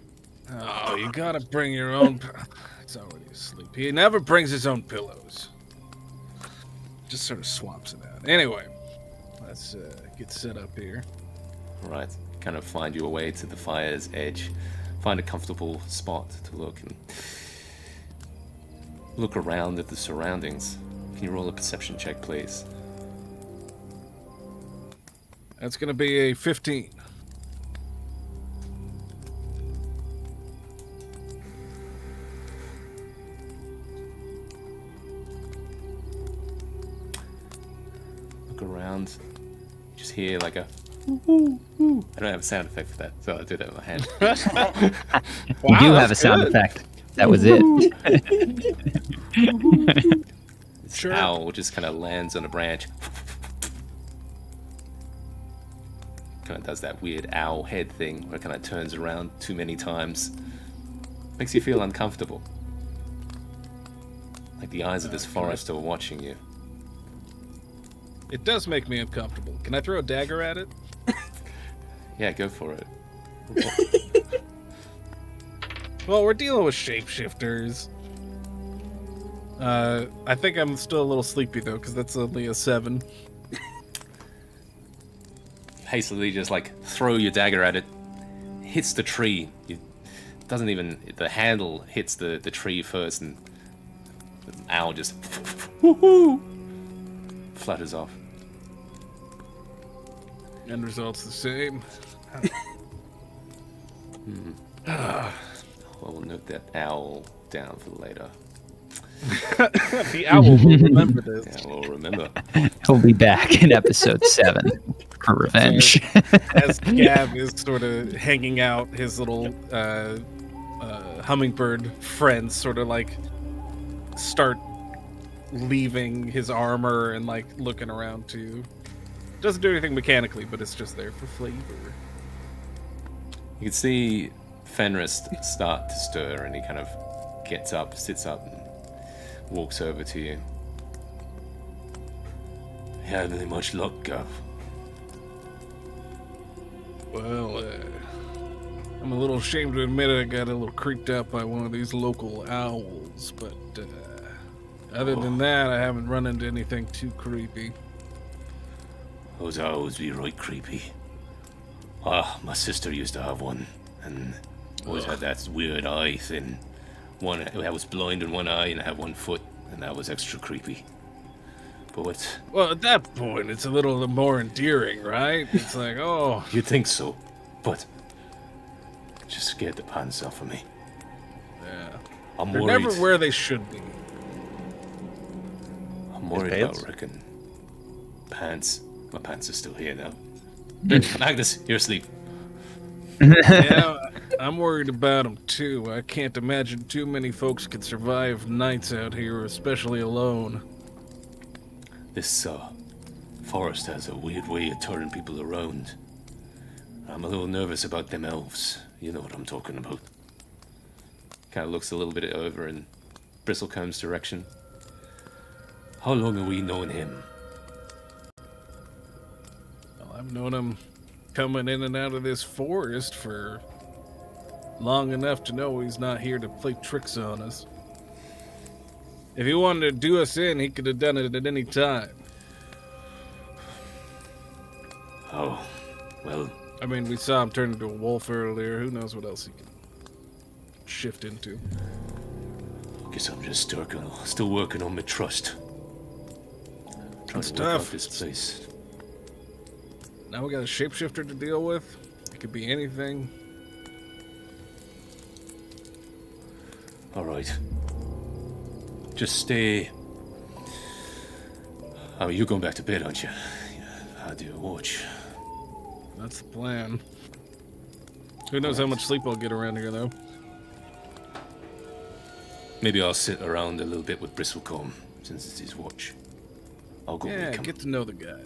Oh, you gotta bring your own... He's already asleep. He never brings his own pillows. Just sort of swaps it out. Anyway, let's get set up here. Right, kind of find your way to the fire's edge. Find a comfortable spot to look around at the surroundings. Can you roll a perception check, please? That's gonna be a 15. Look around. Just hear like a woo, woo. I don't have a sound effect for that, so I'll do that with my hand. You do have a sound effect. That was it. This owl just kind of lands on a branch. Kind of does that weird owl head thing where it kind of turns around too many times. Makes you feel uncomfortable. Like the eyes of this forest are watching you. It does make me uncomfortable. Can I throw a dagger at it? Yeah, go for it. Well, we're dealing with shapeshifters. I think I'm still a little sleepy, though, because that's only a 7. Hastily just like throw your dagger at it. Hits the tree. Doesn't even... The handle hits the tree first, and the owl just... flutters off. End result's the same. Well, we'll note that owl down for later. The owl will remember this. Yeah, we'll remember. He'll be back in episode 7 for revenge. As Gav is sort of hanging out, his little hummingbird friends sort of like start leaving his armor and like looking around too. Doesn't do anything mechanically, but it's just there for flavor. You can see Fenris start to stir, and he kind of gets up, sits up, and walks over to you. You haven't had much luck, Gav. Well, I'm a little ashamed to admit I got a little creeped out by one of these local owls, but other than that, I haven't run into anything too creepy. Those owls be right creepy. My sister used to have one, and always had that weird eye thing. I was blind in one eye and I had one foot, and that was extra creepy. But well, at that point, it's a little more endearing, right? It's like, oh, you'd think so, but it just scared the pants off of me. Yeah, I'm they're worried. never where they should be. I'm worried about Rickon. Pants. My pants are still here now. Magnus, you're asleep. Yeah, I'm worried about them too. I can't imagine too many folks could survive nights out here, especially alone. This forest has a weird way of turning people around. I'm a little nervous about them elves. You know what I'm talking about. Kind of looks a little bit over in Bristlecomb's direction. How long have we known him? Well, I've known him coming in and out of this forest for long enough to know he's not here to play tricks on us. If he wanted to do us in, he could have done it at any time. Oh, well... I mean, we saw him turn into a wolf earlier. Who knows what else he can shift into. Guess I'm just still working on my trust. Trying It's to work out tough. this place. Now we got a shapeshifter to deal with. It could be anything. Alright. Just stay... Oh, you're going back to bed, aren't you? I'll do a watch. That's the plan. Who knows how much sleep I'll get around here, though. Maybe I'll sit around a little bit with Bristlecombe, since it's his watch. I'll go Yeah, wake him. get to know the guy.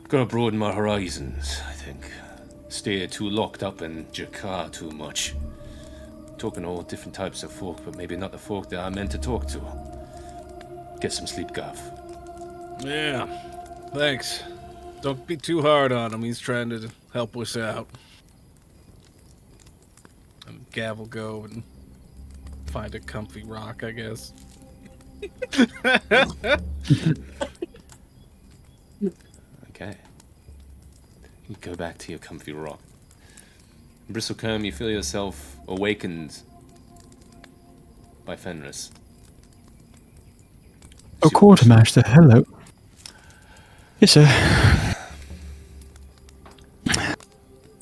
Gotta broaden my horizons, I think. Stay too locked up in Jakar too much. talking to all different types of folk, but maybe not the folk that I'm meant to talk to. Get some sleep, Gav. Yeah, thanks. Don't be too hard on him. He's trying to help us out. And Gav will go and find a comfy rock, I guess. Okay. You go back to your comfy rock. Bristlecombe, you feel yourself awakened by Fenris. Oh, Quartermaster, hello. Yes, sir.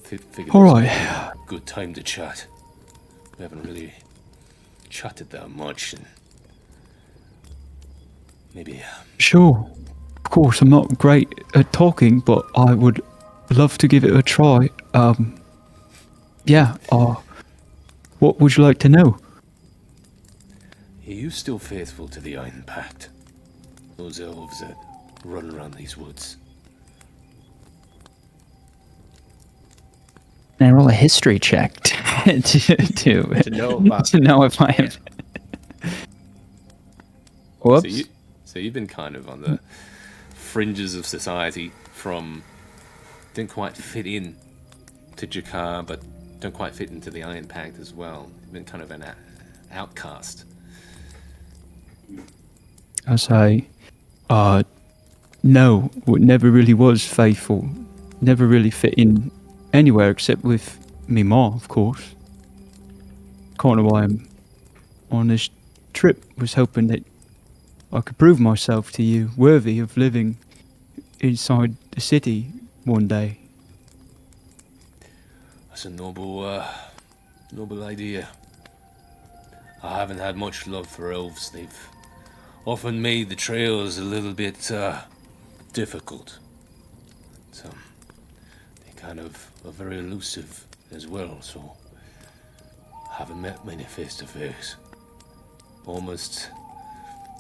Figured All this right. might be a good time to chat. We haven't really chatted that much, and maybe. Sure. Of course, I'm not great at talking, but I would love to give it a try. Yeah. What would you like to know? Are you still faithful to the Iron Pact? Those elves that run around these woods. Can I roll a history check to know if I am? Whoops. So you've been kind of on the fringes of society, from didn't quite fit in to Jakar, but don't quite fit into the Iron Pact as well. You've been kind of an outcast. I say, no, never really was faithful. Never really fit in anywhere except with me ma, of course. Kind of why I'm on this trip, was hoping that I could prove myself to you worthy of living inside the city one day. That's a noble idea. I haven't had much love for elves. They've often made the trails a little bit difficult. So they kind of are very elusive as well, so I haven't met many face to face. Almost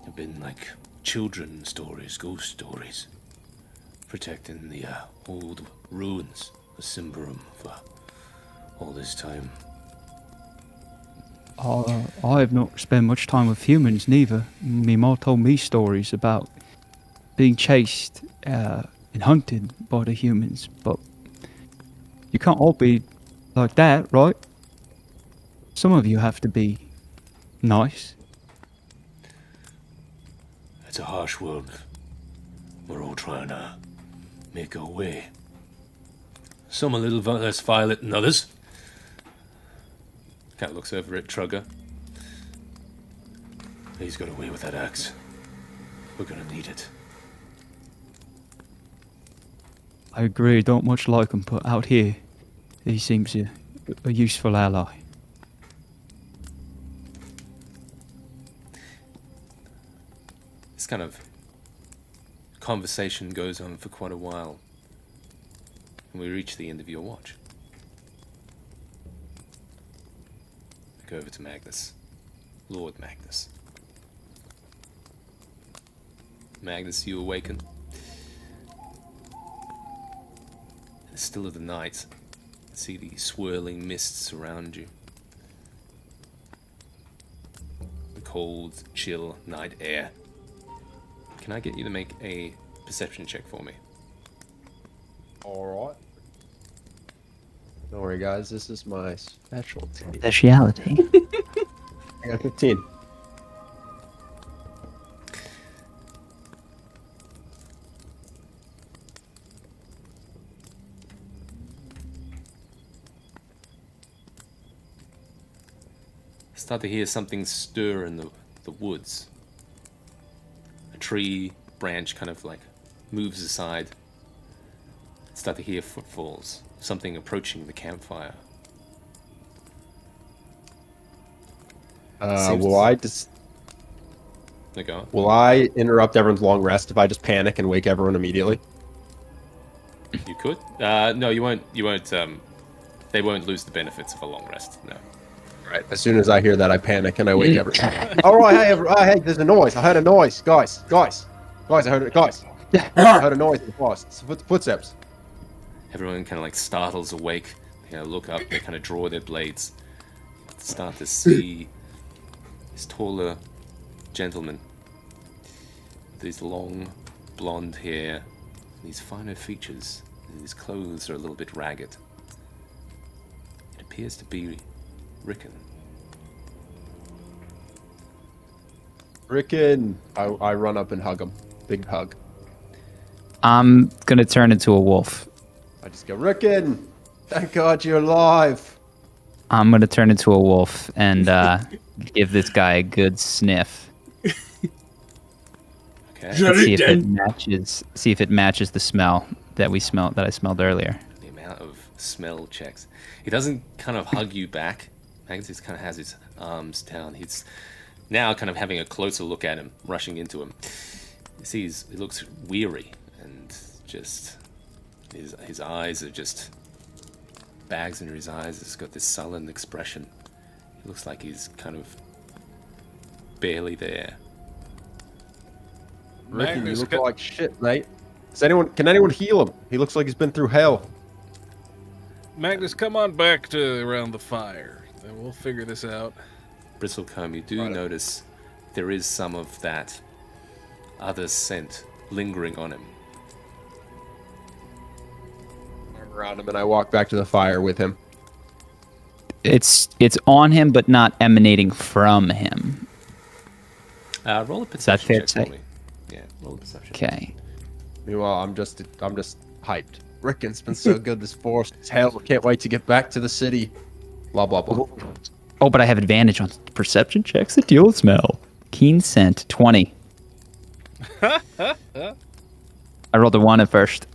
have been like children stories, ghost stories, protecting the old ruins of Simbarum for all this time. I have not spent much time with humans, neither. Me ma told me stories about being chased and hunted by the humans, but you can't all be like that, right? Some of you have to be nice. It's a harsh world. We're all trying to make our way. Some a little less violent than others. Cat looks over at Trugger. He's got away with that axe. We're gonna need it. I agree, don't much like him, but out here, he seems a useful ally. This kind of conversation goes on for quite a while, and we reach the end of your watch. I go over to Magnus. Lord Magnus. Magnus, you awaken. In the still of the night, you see the swirling mists around you. The cold, chill night air. Can I get you to make a perception check for me? Alright. Don't worry, guys. This is my specialty. Speciality. I got 15. Start to hear something stir in the woods. A tree branch kind of like moves aside. Start to hear footfalls. Something approaching the campfire. Will I just... Go on. Will I interrupt everyone's long rest if I just panic and wake everyone immediately? You could. No, you won't. You won't. They won't lose the benefits of a long rest. No. Right. As soon as I hear that, I panic and I wake everyone. All right. Hey, there's a noise. I heard a noise, guys. I heard it, guys. I heard a noise in the forest. It's footsteps. Everyone kind of like startles awake. They kind of look up. They kind of draw their blades. start to see this taller gentleman. These long, blonde hair, these finer features. His clothes are a little bit ragged. It appears to be Rickon. Rickon! I run up and hug him. Big hug. I'm gonna turn into a wolf. I just go, Rickon! Thank God you're alive! I'm gonna turn into a wolf and give this guy a good sniff. Okay. See if it matches. See if it matches the smell that I smelled earlier. The amount of smell checks. He doesn't kind of hug you back. Magnus just kind of has his arms down. He's now kind of having a closer look at him, rushing into him. You see, he looks weary and just his eyes are just bags under his eyes. He's got this sullen expression. He looks like he's kind of barely there. Rickon, you Magnus, look like shit, mate. Can anyone heal him? He looks like he's been through hell. Magnus, come on back to around the fire. Then we'll figure this out. Bristlecomb, you do notice there is some of that other scent lingering on him. Arm around him, and I walk back to the fire with him. It's on him, but not emanating from him. Roll a perception fair check to say? for me. Yeah, roll a perception. Okay. Meanwhile, I'm just hyped. Rickon's been so good this forest. It's hell. Can't wait to get back to the city. Blah blah blah. Oh, but I have advantage on perception checks. The deal smell. Keen scent 20. I rolled a 1 at first.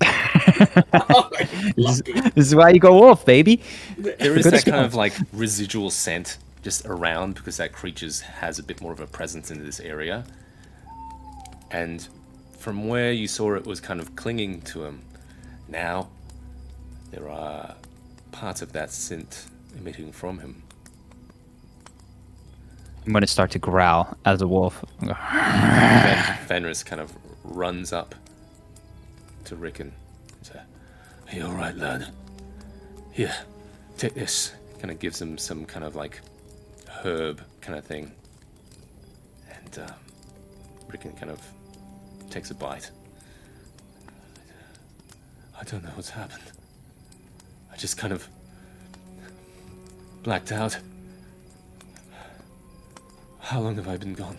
This is why you go wolf, baby. There is that kind of like residual scent just around because that creature has a bit more of a presence in this area. And from where you saw it was kind of clinging to him, now there are parts of that scent emitting from him. I'm going to start to growl as a wolf. Fenris kind of runs up to Rickon. Are you alright, lad? Here, take this. Kind of gives him some kind of like herb kind of thing. And Rickon kind of takes a bite. I don't know what's happened. I just kind of blacked out. How long have I been gone?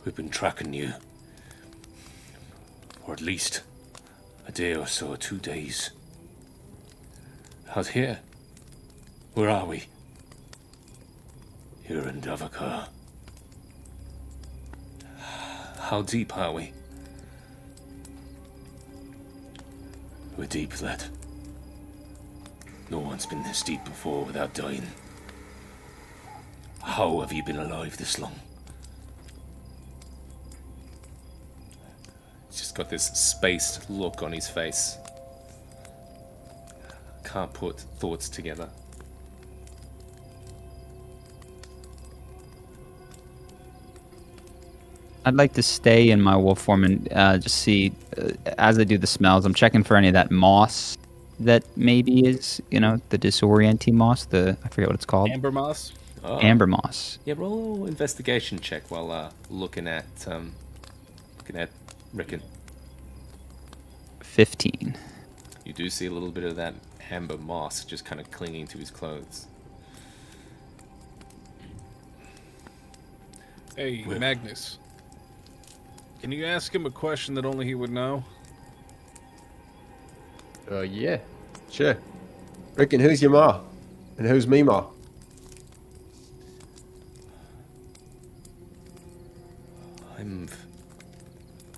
We've been tracking you. Or at least a day or so, 2 days. Out here? Where are we? Here in Davokar. How deep are we? We're deep, lad. No one's been this deep before without dying. How have you been alive this long? He's just got this spaced look on his face. Can't put thoughts together. I'd like to stay in my wolf form and just see, as I do the smells, I'm checking for any of that moss that maybe is, the disorienting moss. I forget what it's called. Amber moss? Oh. Amber moss. Yeah, roll investigation check while looking at Rickon. 15. You do see a little bit of that amber moss just kind of clinging to his clothes. Hey, Magnus. Can you ask him a question that only he would know? Yeah. Sure. Rickon, who's your ma? And who's me ma? I'm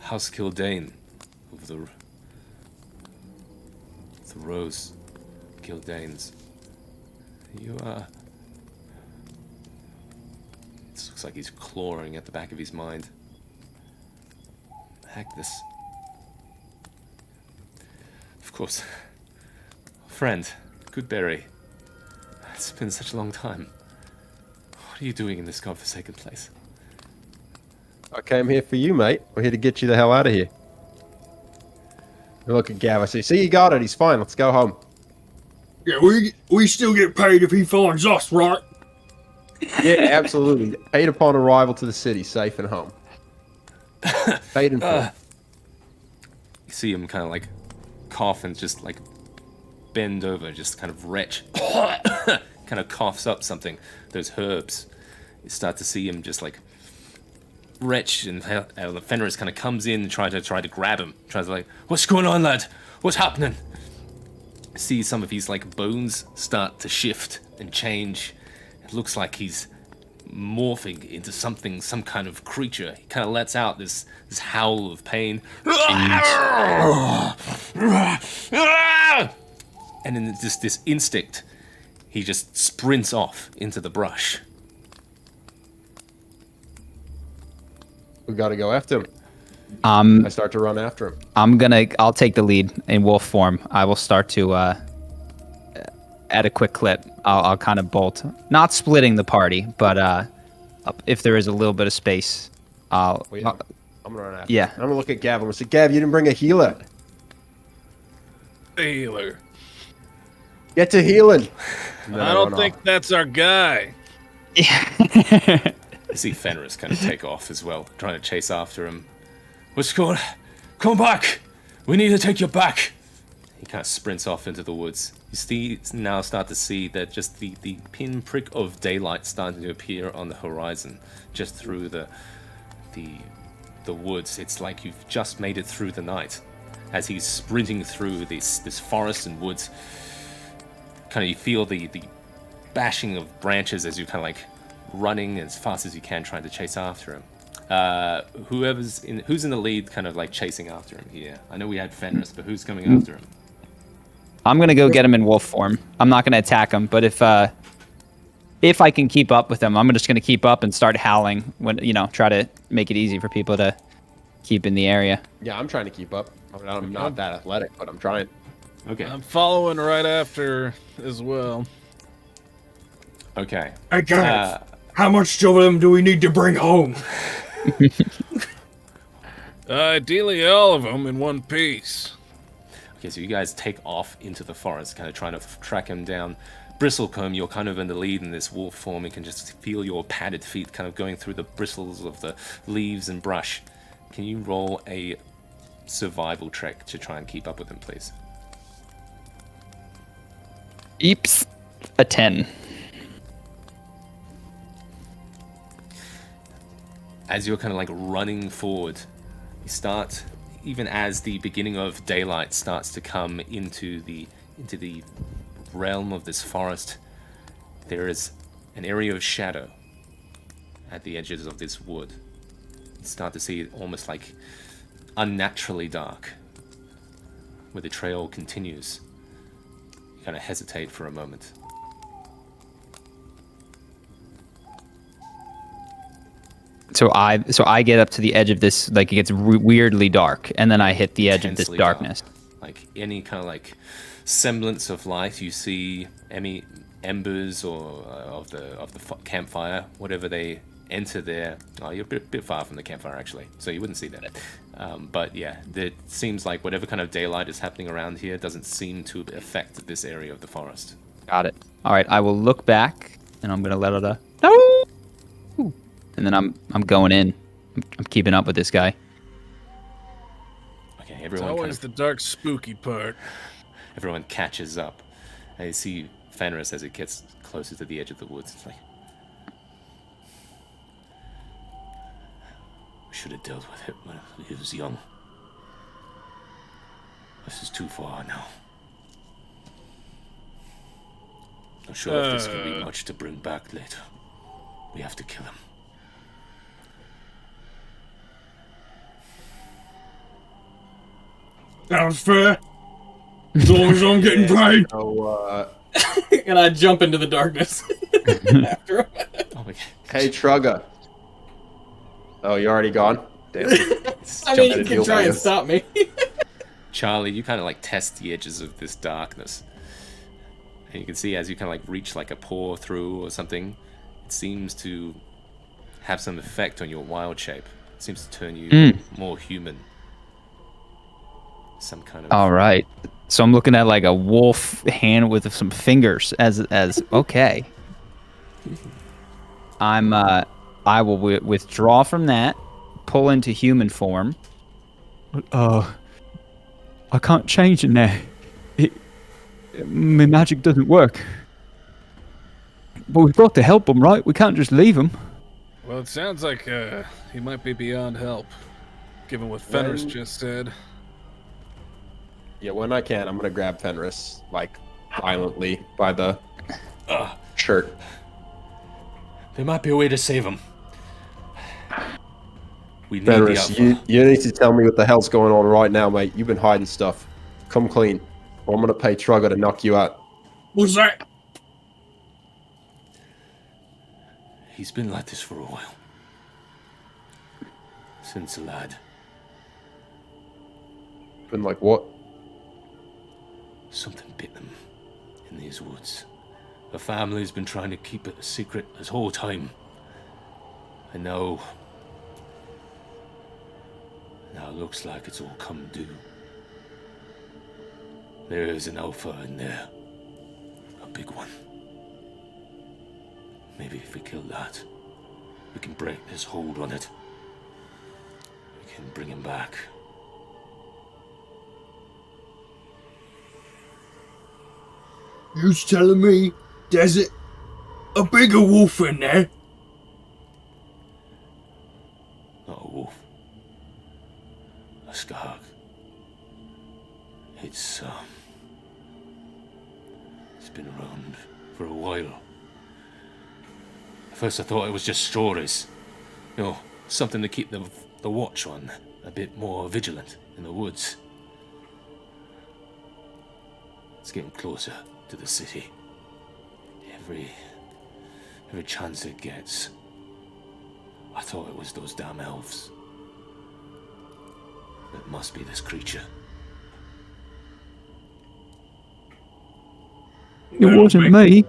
House Kildane of the Rose Kildanes. You are... It looks like he's clawing at the back of his mind. Heck, this... Of course. Friend, Goodberry. It's been such a long time. What are you doing in this godforsaken place? I came here for you, mate. We're here to get you the hell out of here. Look at Gav. I say, see, you got it. He's fine. Let's go home. Yeah, we still get paid if he finds us, right? Yeah, absolutely. Paid upon arrival to the city, safe and home. Paid in full. You see him kind of like cough and just like bend over, just kind of retch, kind of coughs up something, those herbs. You start to see him just like retch, and Fenris kind of comes in and try to grab him. Tries to like, what's going on, lad? What's happening? See some of his like bones start to shift and change. It looks like he's morphing into something, some kind of creature. He kind of lets out this howl of pain. And in this instinct, he just sprints off into the brush. We got to go after him. I start to run after him. I'll take the lead in wolf form. I will start to, at a quick clip, I'll kind of bolt. Not splitting the party, but if there is a little bit of space, I'm going to run after yeah. him. I'm going to look at Gav. I'm going to say, Gav, you didn't bring a healer. Healer. Get to healing. I don't think that's our guy. You see Fenris kind of take off as well, trying to chase after him. What's going on? Come back! We need to take you back! He kind of sprints off into the woods. You now start to see that just the pinprick of daylight starting to appear on the horizon, just through the woods. It's like you've just made it through the night. As he's sprinting through this forest and woods, kind of you feel the bashing of branches as you kind of like running as fast as you can, trying to chase after him. Who's in the lead, kind of like chasing after him here? I know we had Fenris, but who's coming after him? I'm gonna go get him in wolf form. I'm not gonna attack him, but if I can keep up with him, I'm just gonna keep up and start howling when try to make it easy for people to keep in the area. Yeah, I'm trying to keep up. I'm not that athletic, but I'm trying. Okay. I'm following right after as well. Okay. Hey guys, how much of them do we need to bring home? Ideally, all of them in one piece. Okay, so you guys take off into the forest, kind of trying to track him down. Bristlecomb, you're kind of in the lead in this wolf form. You can just feel your padded feet kind of going through the bristles of the leaves and brush. Can you roll a survival check to try and keep up with him, please? Eeps, a 10. As you're kind of like running forward, you start, even as the beginning of daylight starts to come into the realm of this forest, there is an area of shadow at the edges of this wood. You start to see it almost like unnaturally dark, where the trail continues. You kind of hesitate for a moment. So I get up to the edge of this, like it gets weirdly dark, and then I hit the edge of this darkness. Dark. Like any kind of like semblance of light, you see any embers or of the campfire, whatever they enter there. Oh, you're a bit far from the campfire actually, so you wouldn't see that. But yeah, it seems like whatever kind of daylight is happening around here doesn't seem to affect this area of the forest. Got it. All right, I will look back, and I'm gonna let out no. And then I'm going in. I'm keeping up with this guy. Okay, It's everyone. always the dark, spooky part. Everyone catches up. And you see Fenris as it gets closer to the edge of the woods. It's like, we should have dealt with it when he was young. This is too far now. Not sure if this can be much to bring back later. We have to kill him. That was fair. As long as I'm getting paid. So, And I jump into the darkness after him. Oh my God. hey, Trugga. Oh, you already gone? Damn. I mean, you can try and stop me. Charlie, you kind of like test the edges of this darkness. And you can see as you kind of like reach like a pore through or something, it seems to have some effect on your wild shape. It seems to turn you more human. Some kind of All right. So I'm looking at like a wolf hand with some fingers as okay. I will withdraw from that, pull into human form. I can't change it now. My magic doesn't work. But we've got to help him, right? We can't just leave him. Well, it sounds like he might be beyond help, given what Fenris just said. Yeah, when I can, I'm gonna grab Fenris, like, violently by the shirt. There might be a way to save him. We need Fenris, the alpha. you need to tell me what the hell's going on right now, mate. You've been hiding stuff. Come clean, or I'm gonna pay Trugger to knock you out. What's that? He's been like this for a while. Since a lad. Been like what? Something bit them in these woods. The family's been trying to keep it a secret this whole time. And now it looks like it's all come due. There is an alpha in there. A big one. Maybe if we kill that, we can break this hold on it. We can bring him back. You's telling me there's a bigger wolf in there? Not a wolf. A skark. It's been around for a while. At first I thought it was just stories. You know, something to keep the watch on, a bit more vigilant in the woods. It's getting closer to the city. Every chance it gets. I thought it was those damn elves. It must be this creature. It wasn't me.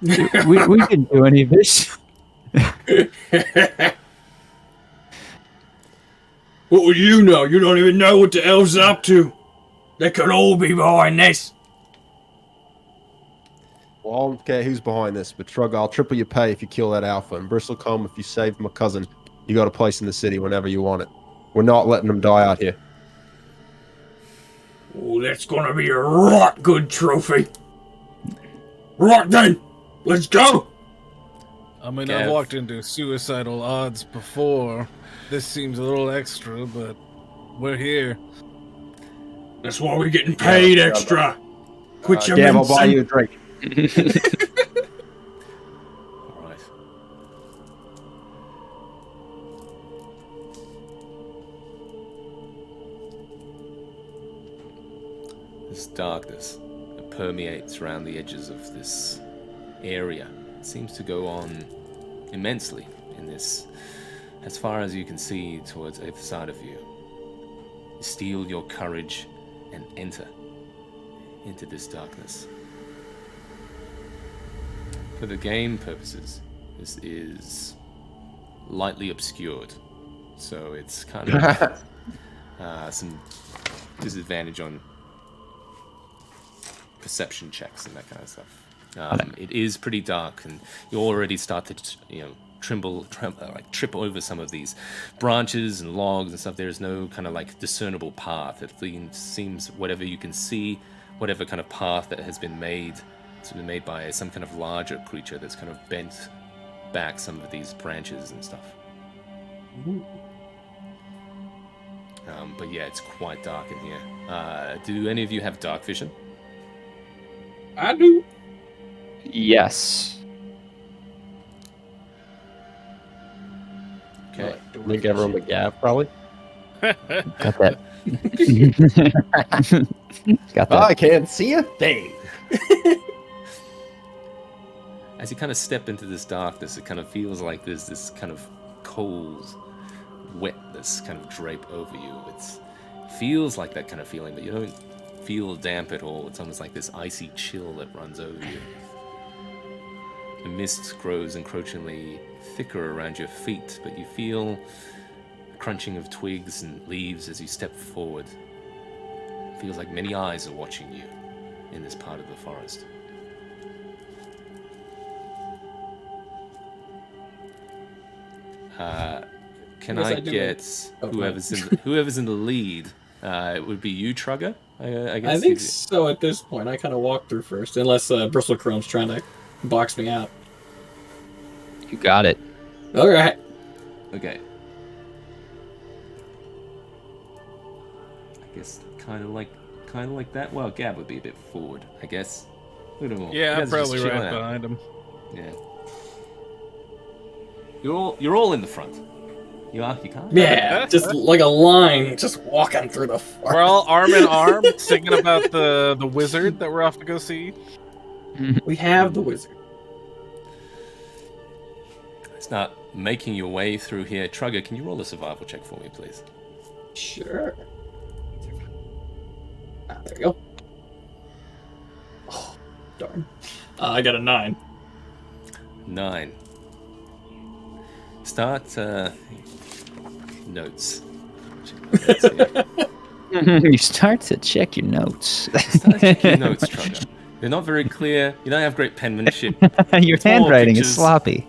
we didn't do any of this. What would you know? You don't even know what the elves are up to. They could all be behind this. Well, I don't care who's behind this, but Trugger, I'll triple your pay if you kill that alpha. And Bristlecombe, if you save my cousin, you got a place in the city whenever you want it. We're not letting them die out here. Oh, that's gonna be a right good trophy. Right then, let's go. I mean, Gav. I've walked into suicidal odds before. This seems a little extra, but we're here. That's why we're getting paid extra. Quit your Gav, I'll buy mincing. you a drink. Alright. This darkness that permeates around the edges of this area seems to go on immensely in this, as far as you can see towards either side of you. Steel your courage and enter into this darkness. For the game purposes, this is lightly obscured, so it's kind of some disadvantage on perception checks and that kind of stuff. It is pretty dark, and you already start to, trip over some of these branches and logs and stuff. There's no kind of like discernible path. It seems whatever you can see, whatever kind of path that has been made, it's been made by some kind of larger creature that's kind of bent back some of these branches and stuff. But yeah, it's quite dark in here. Do any of you have dark vision? I do. Yes. Okay. Link everyone but Gav, probably. Got that. Got that. I can't see a thing. As you kind of step into this darkness, it kind of feels like there's this kind of cold wetness kind of drape over you. It feels like that kind of feeling, but you don't feel damp at all. It's almost like this icy chill that runs over you. The mist grows encroachingly thicker around your feet, but you feel the crunching of twigs and leaves as you step forward Feels like many eyes are watching you in this part of the forest. Can I get whoever's in the lead? It would be you, Trugger. I guess. I think so. At this point, I kind of walk through first, unless Bristlecrone's trying to box me out. You got it. All right. Okay. I guess kind of like that. Well, Gab would be a bit forward, I guess. Look at them all. Yeah, You I'm guys are just probably chilling right out. behind him. Yeah. You're all in the front. You can't. Yeah, just like a line, just walking through the forest. We're all arm in arm, singing about the wizard that we're off to go see. We have the wizard. Start making your way through here. Trugger, can you roll a survival check for me, please? Sure. There you go. Oh, darn. I got a 9. 9. Start notes. You start to check your notes. Start checking your notes, Trugger. They're not very clear. You don't have great penmanship. Your It's more handwriting is pictures. sloppy.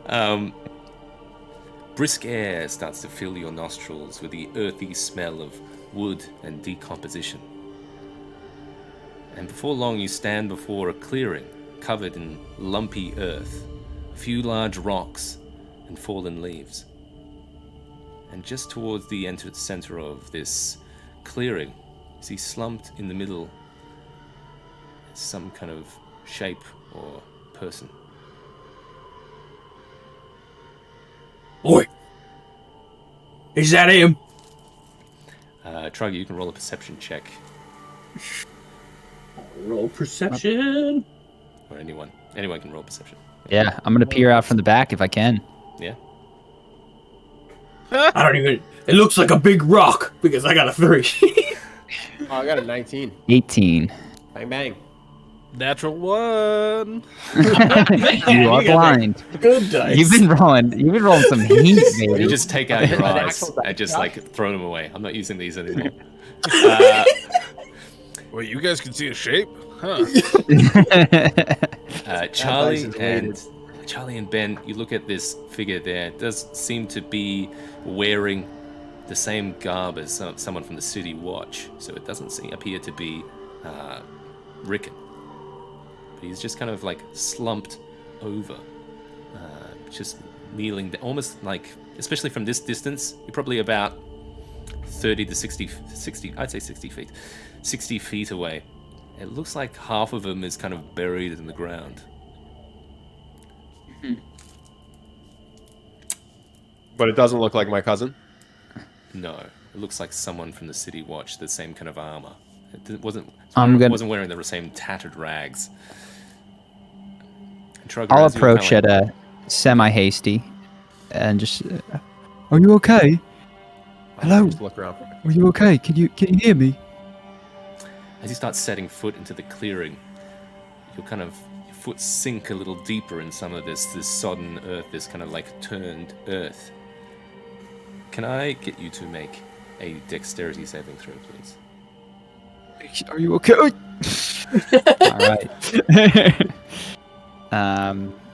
Yeah. Brisk air starts to fill your nostrils with the earthy smell of wood and decomposition. And before long, you stand before a clearing covered in lumpy earth, a few large rocks, and fallen leaves. And just towards the center of this clearing, you see slumped in the middle some kind of shape or person. Oi! Is that him? Trugger, you can roll a perception check. Roll perception. Or anyone can roll perception. Yeah, I'm gonna peer out from the back if I can. Yeah. I don't even. It looks like a big rock because I got a 3. Oh, I got a 19. 18. Bang bang. Natural 1. You are blind. Good dice. You've been rolling some heat, baby. You just take out your eyes and just throw them away. I'm not using these anymore. Well, you guys can see a shape, huh? Charlie and Ben, you look at this figure there. It does seem to be wearing the same garb as someone from the city watch, so it doesn't appear to be Rickon. But he's just kind of like slumped over, just kneeling, almost like, especially from this distance, you're probably about 30 to 60, I'd say 60 feet. 60 feet away. It looks like half of him is kind of buried in the ground. But it doesn't look like my cousin. No, it looks like someone from the city watch, the same kind of armor. It wasn't wearing the same tattered rags. Trugger, I'll as you approach kinda at a semi-hasty and just. Are you okay? Hello. Just look around. Are you okay? Can you hear me? As you start setting foot into the clearing, your foot sink a little deeper in some of this sodden earth, this kind of like turned earth. Can I get you to make a dexterity saving throw, please? Are you okay? All right.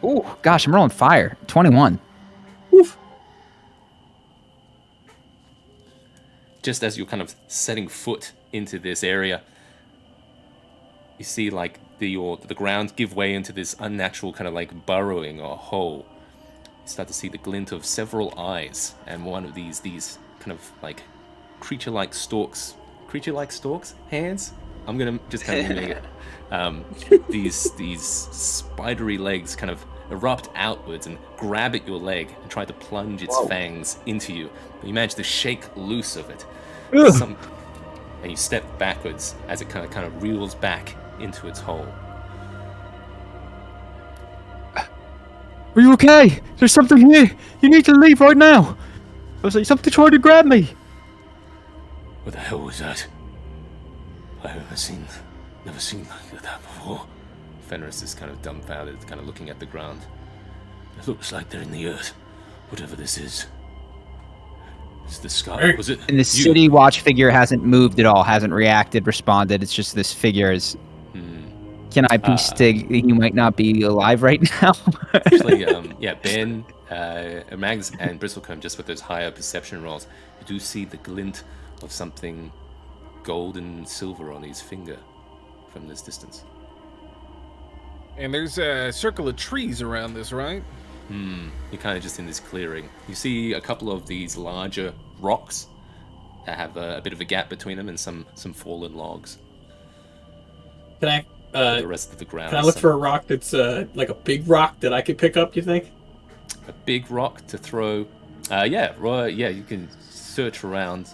Oh gosh, I'm rolling fire. 21. Oof. Just as you're kind of setting foot into this area, you see like the ground give way into this unnatural kind of like burrowing or hole. You start to see the glint of several eyes, and one of these kind of like creature-like stalks, hands. I'm gonna just kind of mimic it. These spidery legs kind of erupt outwards and grab at your leg and try to plunge its fangs into you. But you manage to shake loose of it. And you step backwards as it kind of reels back into its hole. Are you okay? There's something here. You need to leave right now. I was like, something trying to grab me. What the hell was that? I've never seen like that before. Fenris is kind of dumbfounded, kind of looking at the ground. It looks like they're in the earth, whatever this is. It's the sky. Was it? And the city watch figure hasn't moved at all, hasn't reacted, responded. It's just this figure is. Can I be Stig? He might not be alive right now. Actually, Ben, Mags, and Bristlecombe, just with those higher perception rolls, you do see the glint of something gold and silver on his finger from this distance. And there's a circle of trees around this, right? You're kind of just in this clearing. You see a couple of these larger rocks that have a bit of a gap between them and some fallen logs. Can I? The rest of the ground. Can I look for a rock that's like a big rock that I could pick up? You think? A big rock to throw? Yeah. You can search around.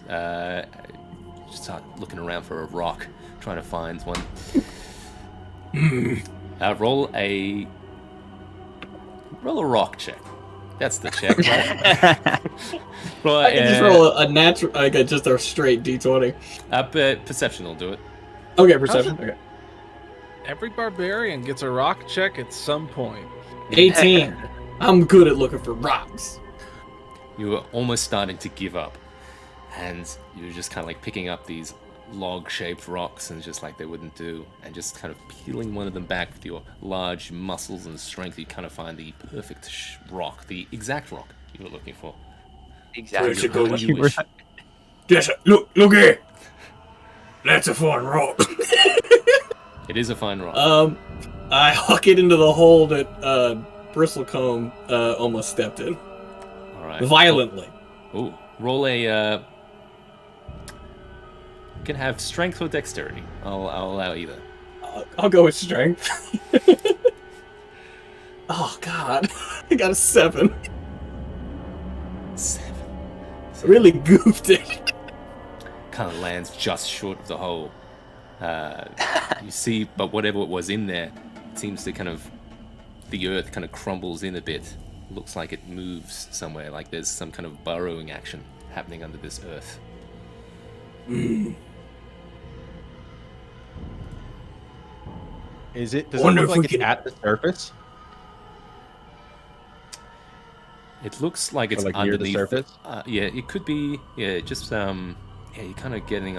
Just start looking around for a rock, trying to find one. Roll a rock check. That's the check. Right? I can just roll a natural, like just a straight D20. But perception will do it. Okay, perception. Okay. Every barbarian gets a rock check at some point. 18. I'm good at looking for rocks. You were almost starting to give up, and you were just kind of like picking up these log-shaped rocks and just like they wouldn't do, and just kind of peeling one of them back with your large muscles and strength. You kind of find the perfect rock, the exact rock you were looking for. Exactly. Yes, look here. That's a fine rock. it is a fine rock. I huck it into the hole that Bristlecombe almost stepped in. All right. Violently. Ooh, roll a. You can have strength or dexterity. I'll allow either. I'll go with strength. Oh God, I got a 7. 7. Really goofed it. Kind of lands just short of the hole. You see, but whatever it was in there, it seems to kind of, the earth kind of crumbles in a bit. Looks like it moves somewhere, like there's some kind of burrowing action happening under this earth. Does it look like it's at the surface? It looks like it's like underneath. near the surface? Yeah, it could be. Yeah, just you're kind of getting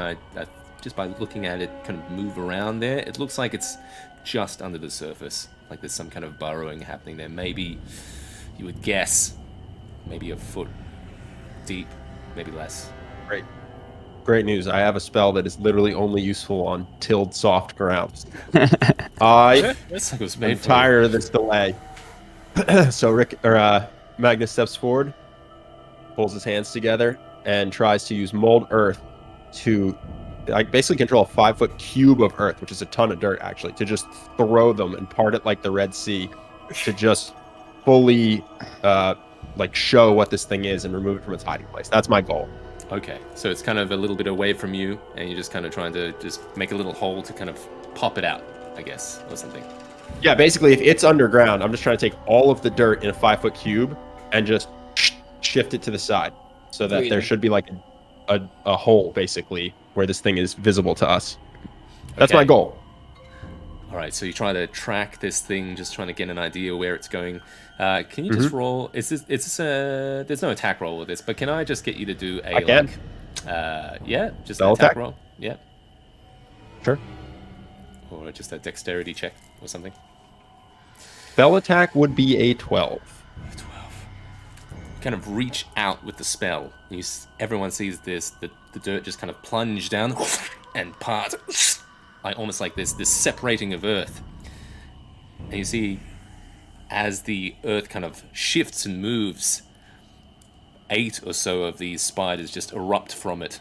just by looking at it, kind of move around there. It looks like it's just under the surface, like there's some kind of burrowing happening there. Maybe you would guess, maybe a foot deep, maybe less. Great news. I have a spell that is literally only useful on tilled soft grounds. I'm tired of this delay. So Magnus steps forward, pulls his hands together, and tries to use mold earth to basically control a 5-foot cube of earth, which is a ton of dirt actually, to just throw them and part it like the Red Sea, to just fully show what this thing is and remove it from its hiding place. That's my goal. Okay, so it's kind of a little bit away from you, and you're just kind of trying to just make a little hole to kind of pop it out, I guess, or something. Yeah, basically, if it's underground, I'm just trying to take all of the dirt in a 5-foot cube and just shift it to the side, so that there should be like a hole, basically, where this thing is visible to us. That's my goal. All right, so you try to track this thing, just trying to get an idea where it's going. Can you just roll? There's no attack roll with this, but can I just get you to do a just an attack roll? Yeah. Sure. Or just a dexterity check or something. Spell attack would be a 12. 12. You kind of reach out with the spell. Everyone sees this. The dirt just kind of plunge down and part, almost like this separating of earth. And you see, as the earth kind of shifts and moves, 8 or so of these spiders just erupt from it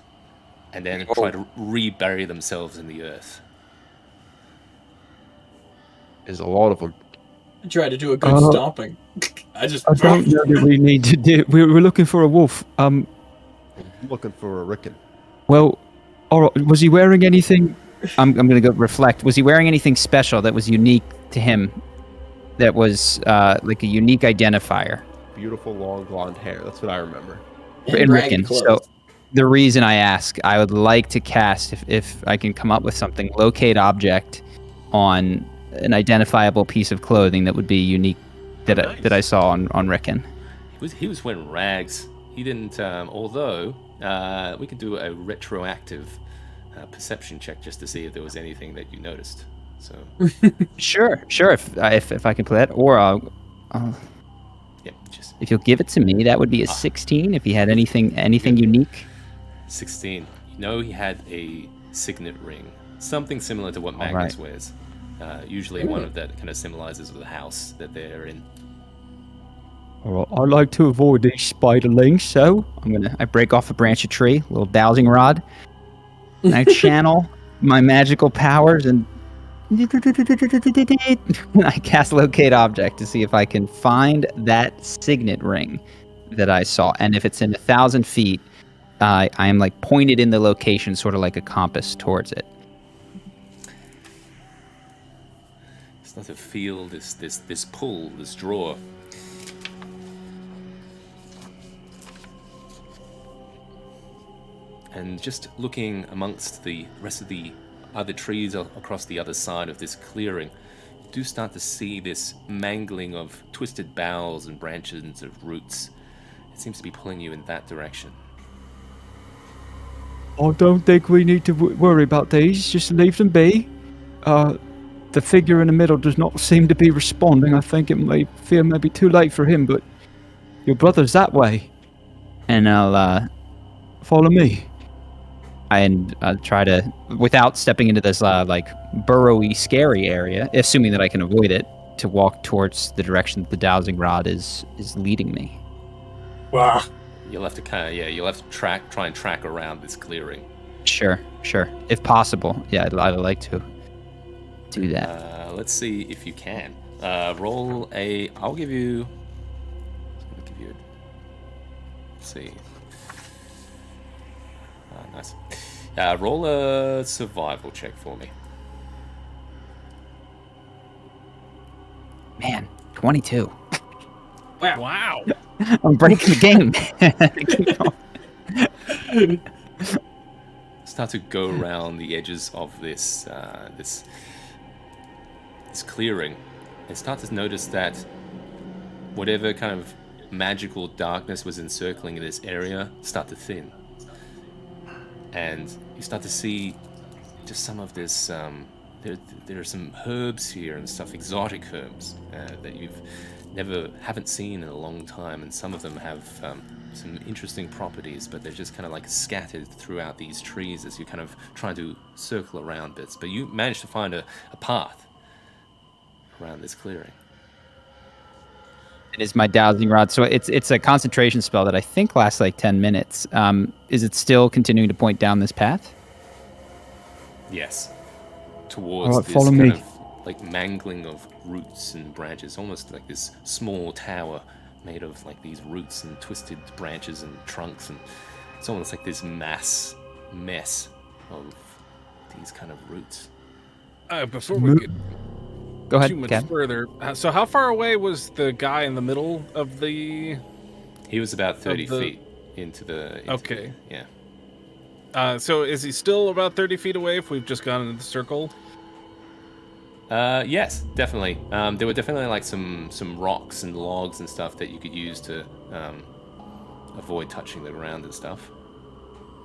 and then try to rebury themselves in the earth. There's a lot of them. I tried to do a good stomping. I don't know that we need to do. We're looking for a wolf. I'm looking for a Rickon. Well, was he wearing anything? I'm going to go reflect. Was he wearing anything special that was unique to him? That was like a unique identifier. Beautiful long blonde hair. That's what I remember. In Rickon. So the reason I ask, I would like to cast, if I can come up with something, locate object on an identifiable piece of clothing that would be unique that I saw on Rickon. He was wearing rags. He didn't. Although we could do a retroactive perception check just to see if there was anything that you noticed. So. Sure. If I can play that, or Yep. Just if you'll give it to me, that would be a 16. If he had anything unique. 16. You know, he had a signet ring, something similar to what Magnus wears. Usually one of that kind of symbolizes the house that they're in. All right, I like to avoid these spiderlings, so I break off a branch of tree, a little dowsing rod, and I channel my magical powers and I cast locate object to see if I can find that signet ring that I saw, and if it's in 1,000 feet, I am like pointed in the location, sort of like a compass towards it. Start to feel this pull, this draw. And just looking amongst the rest of the other trees across the other side of this clearing, you do start to see this mangling of twisted boughs and branches of roots. It seems to be pulling you in that direction. I don't think we need to worry about these. Just leave them be. The figure in the middle does not seem to be responding. I think it may be too late for him, but your brother's that way. And I'll follow me. And try to, without stepping into this like burrowy, scary area, assuming that I can avoid it, to walk towards the direction that the dowsing rod is leading me. Wow. You'll have to try and track around this clearing. Sure. If possible, yeah, I'd like to do that. Let's see if you can. Roll a. I'll give you. Let's see. Nice. Roll a survival check for me. Man, 22. Wow. I'm breaking the game. Start to go around the edges of this clearing, and start to notice that whatever kind of magical darkness was encircling this area start to thin, and you start to see just some of this. There are some herbs here and stuff, exotic herbs that you've haven't seen in a long time, and some of them have some interesting properties, but they're just kind of like scattered throughout these trees as you kind of try to circle around bits. But you managed to find a path around this clearing. It is my dowsing rod, so it's a concentration spell that I think lasts like 10 minutes. Is it still continuing to point down this path? Yes. Towards this follow kind me. of like mangling of roots and branches, almost like this small tower made of like these roots and twisted branches and trunks, and it's almost like this mess of these kind of roots. Before we get Go ahead, too much Ken. further, so how far away was the guy in the middle of the? He was about 30 feet into the. Okay. Yeah. So is he still about 30 feet away if we've just gone into the circle? Yes, definitely. There were definitely like some rocks and logs and stuff that you could use to avoid touching the ground and stuff.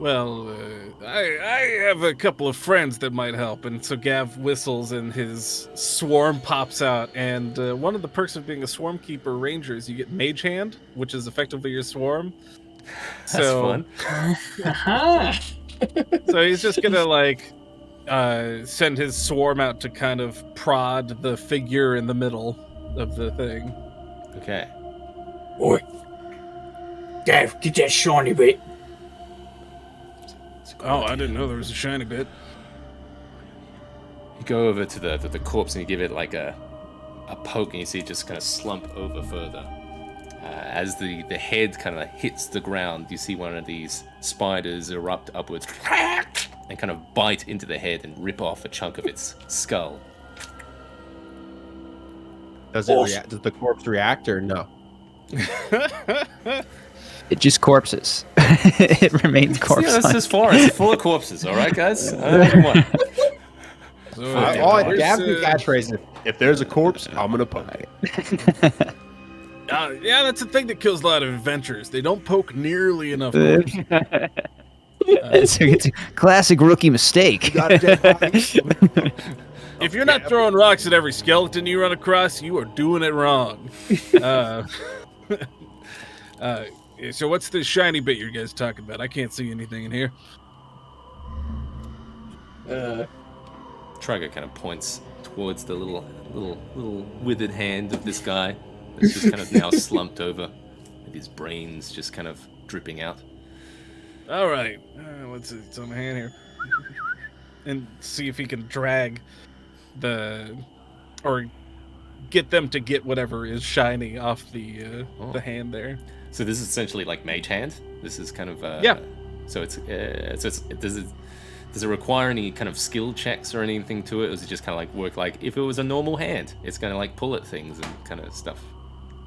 Well, I have a couple of friends that might help, and so Gav whistles and his swarm pops out, and one of the perks of being a swarm keeper ranger is you get mage hand, which is effectively your swarm. That's fun. So he's just gonna send his swarm out to kind of prod the figure in the middle of the thing. Okay. Oi. Gav, get that shiny bit. Oh, I didn't know there was a shiny bit. You go over to the corpse and you give it like a poke, and you see it just kind of slump over further. As the head kind of hits the ground, you see one of these spiders erupt upwards and kind of bite into the head and rip off a chunk of its skull. Does it react? Does the corpse react or no? It just corpses. It remains corpse. Yeah, this is forest full of corpses. All right, guys. Come on. Gav's catchphrase is, if there's a corpse, I'm gonna poke it. Yeah, that's the thing that kills a lot of adventurers. They don't poke nearly enough corners. It's a classic rookie mistake. If you're not throwing rocks at every skeleton you run across, you are doing it wrong. So what's the shiny bit you guys talking about? I can't see anything in here. Trago kind of points towards the little withered hand of this guy that's just kind of now slumped over, with his brains just kind of dripping out. All right, let's see. It's on my hand here, and see if he can drag or get them to get whatever is shiny off the hand there. So this is essentially like mage hand. This is kind of yeah. So does it require any kind of skill checks or anything to it? Or does it just kind of like work like if it was a normal hand? It's going to like pull at things and kind of stuff.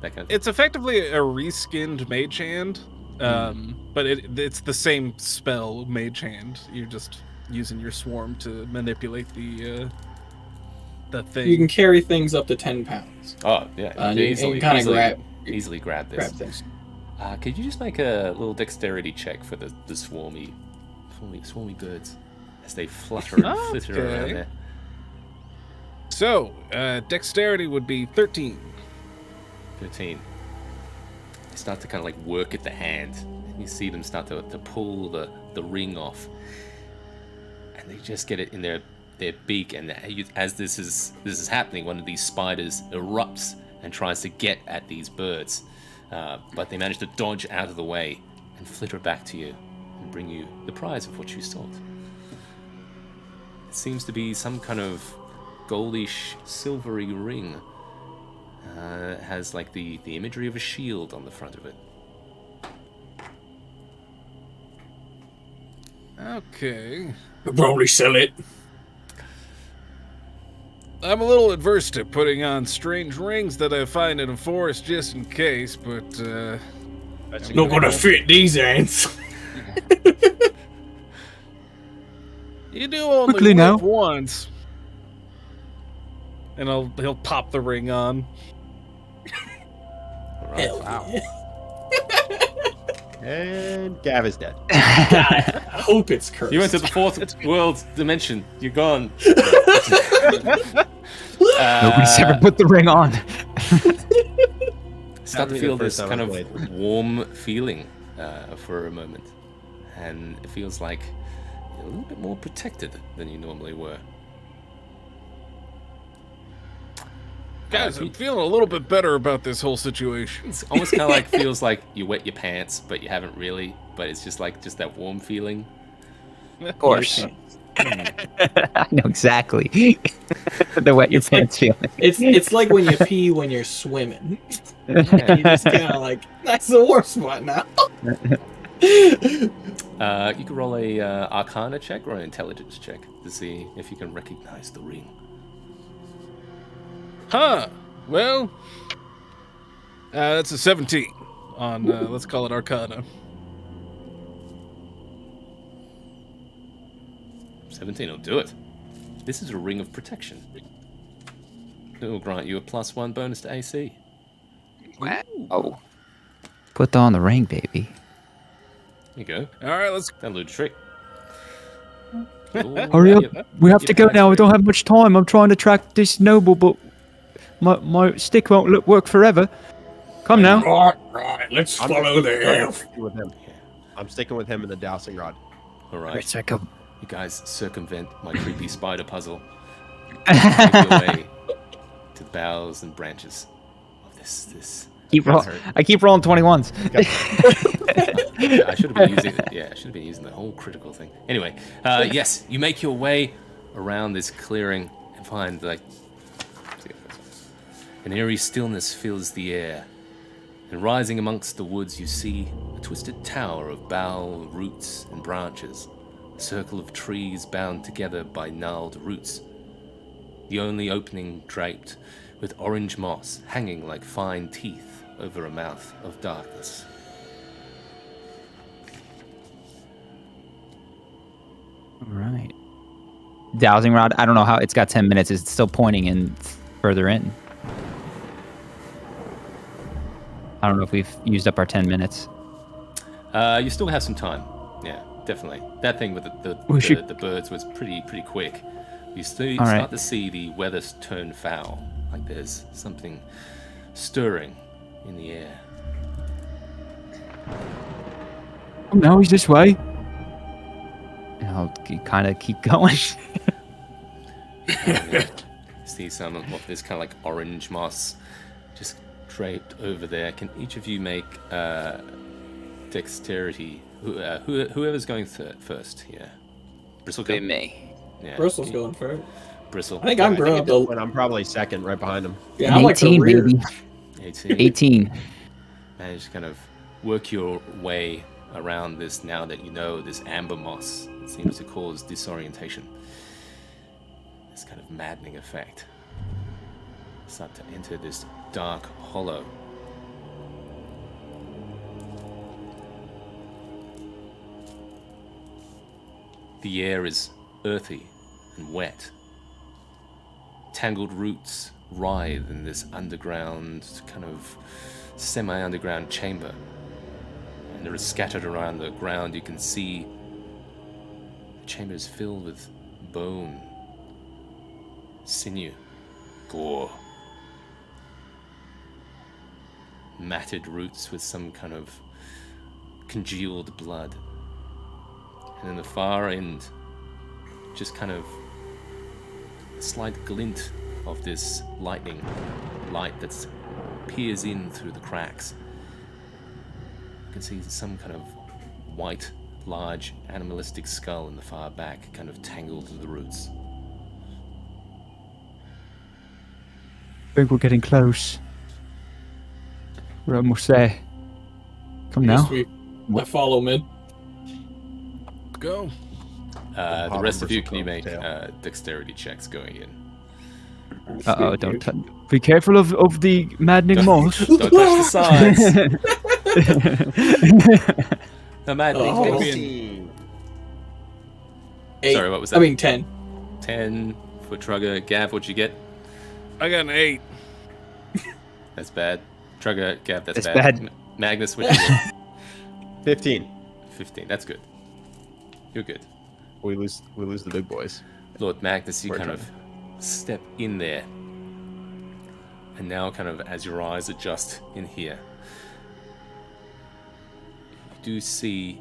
That kind of thing. It's effectively a reskinned mage hand, but it's the same spell, mage hand. You're just using your swarm to manipulate the thing. You can carry things up to 10 pounds. Oh yeah, you can kind of easily grab this. Grab things. Could you just make a little dexterity check for the swarmy birds as they flutter and flitter around there? So, dexterity would be 13. 13. They start to kind of like work at the hand. And you see them start to pull the ring off. And they just get it in their beak. And as this is happening, one of these spiders erupts and tries to get at these birds. But they manage to dodge out of the way and flitter back to you and bring you the prize of what you sought. It seems to be some kind of goldish, silvery ring. It has like the imagery of a shield on the front of it. Okay. I'll probably sell it. I'm a little adverse to putting on strange rings that I find in a forest just in case, but Not gonna fit these ants. You do only Quickly now. live once. And he'll pop the ring on. Right. Wow. And Gav is dead. God, I hope it's cursed. You went to the fourth world dimension. You're gone. Nobody's ever put the ring on. Start to feel this kind of warm feeling for a moment, and it feels like you're a little bit more protected than you normally were. Guys, I'm feeling a little bit better about this whole situation. It's almost kind of like feels like you wet your pants, but you haven't really. But it's just that warm feeling. Of course. I know exactly the wet your pants feeling. It's like when you pee when you're swimming. You just kind of like, that's the worst one now. You can roll a Arcana check or an Intelligence check to see if you can recognize the ring. Huh. Well, that's a 17 on, let's call it Arcana. 17 will do it. This is a ring of protection. It will grant you a +1 bonus to AC. Oh. Put on the ring, baby. There you go. All right, let's... That'll do the trick. Hurry up. We have to go now. We don't have much time. I'm trying to track this noble, but my stick won't work forever. Come now. Right. Let's follow the elf. I'm sticking with him in the dowsing rod. All right. Where's that go? You guys circumvent my creepy spider puzzle. Make your way to the boughs and branches of this. I keep rolling 21s. I should have been using it. Yeah, I should have been using the whole critical thing. Anyway, yes, you make your way around this clearing and find like an eerie stillness fills the air. And rising amongst the woods, you see a twisted tower of bough, roots, and branches. A circle of trees bound together by gnarled roots. The only opening draped with orange moss hanging like fine teeth over a mouth of darkness. All right. Dowsing rod. I don't know how it's got 10 minutes. Is it still pointing in further in? I don't know if we've used up our 10 minutes. You still have some time. Yeah, definitely. That thing with the birds was pretty quick. You start to see the weather turn foul. Like there's something stirring in the air. Oh, no, he's this way. And I'll kind of keep going. See some of this kind of like orange moss just draped over there. Can each of you make dexterity? Whoever's going first here. Bristle, go. Me. Yeah. Bristle's going first. Bristle. I think I'm growing up. But I'm probably second, right behind him. Yeah, I'm like the 18, rear. baby. 18. Manage to kind of work your way around this now that you know this amber moss. It seems to cause disorientation. This kind of maddening effect. Start to enter this dark hollow. The air is earthy and wet. Tangled roots writhe in this underground, kind of semi-underground chamber. And they're scattered around the ground. You can see the chamber is filled with bone, sinew, gore. Matted roots with some kind of congealed blood. And in the far end, just kind of a slight glint of this lightning light that peers in through the cracks. You can see some kind of white, large, animalistic skull in the far back, kind of tangled in the roots. I think we're getting close. We're almost there. Come now. I follow mid. Go. The rest of you, can you make dexterity checks going in? Uh-oh, don't be careful of the maddening moss. Don't touch the sides. The maddening 15. 8. Sorry, what was that? I mean 10. 10 for Trugger. Gav, what'd you get? I got an 8. That's bad. Trugger, Gav, that's bad. Magnus, what'd you get? 15. 15, that's good. You're good. We lose the big boys. Lord Magnus, you We're kind of step in there. And now kind of as your eyes adjust in here, you do see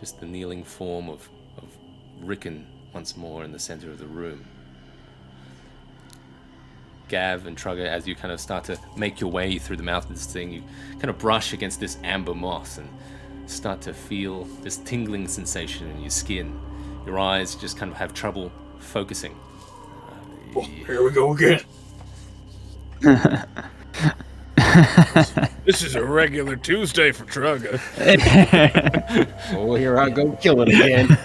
just the kneeling form of Rickon once more in the center of the room. Gav and Trugger, as you kind of start to make your way through the mouth of this thing, you kind of brush against this amber moss and start to feel this tingling sensation in your skin. Your eyes just kind of have trouble focusing. Here we go again. This is a regular Tuesday for Trugger. Oh, here I go killing again.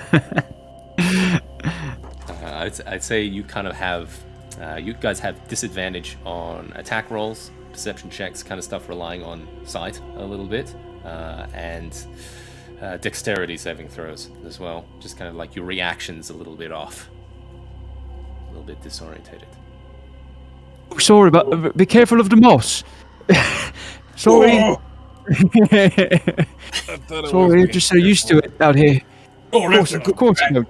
I'd say you kind of have, you guys have disadvantage on attack rolls, perception checks, kind of stuff, relying on sight a little bit, and dexterity saving throws as well. Just kind of like your reactions a little bit off, a little bit disorientated. Oh, sorry, but be careful of the moss. Sorry. Sorry, I'm just so used to it out here. Oh, that's Of course, no.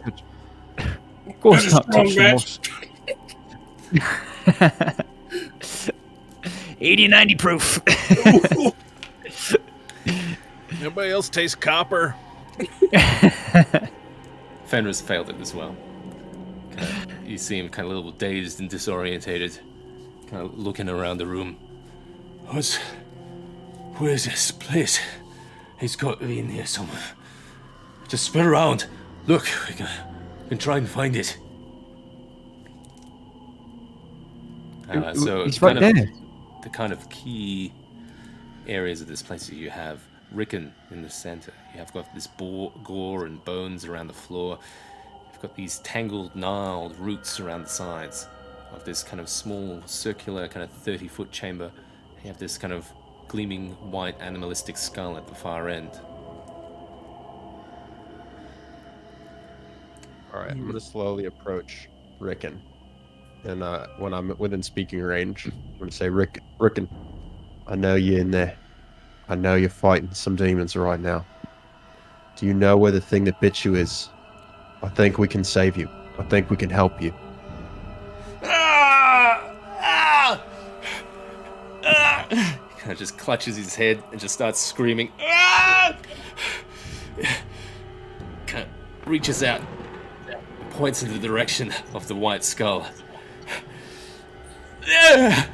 Of course, not touch the moss. 80-90 proof. Anybody else taste copper? Fenris failed it as well. You see him kind of a little dazed and disorientated, kind of looking around the room. Where's this place? He's got to be in here somewhere. Just spin around. Look, we can try and find it. So He's right there. The kind of key areas of this place, you have Rickon in the center. You have got this gore and bones around the floor. You've got these tangled, gnarled roots around the sides of this kind of small, circular, kind of 30-foot chamber. You have this kind of gleaming white animalistic skull at the far end. All right, I'm going to slowly approach Rickon. And when I'm within speaking range, I'm going to say, Rickon, I know you're in there. I know you're fighting some demons right now. Do you know where the thing that bit you is? I think we can save you. I think we can help you. He kind of just clutches his head and just starts screaming. Kind of reaches out, points in the direction of the white skull. And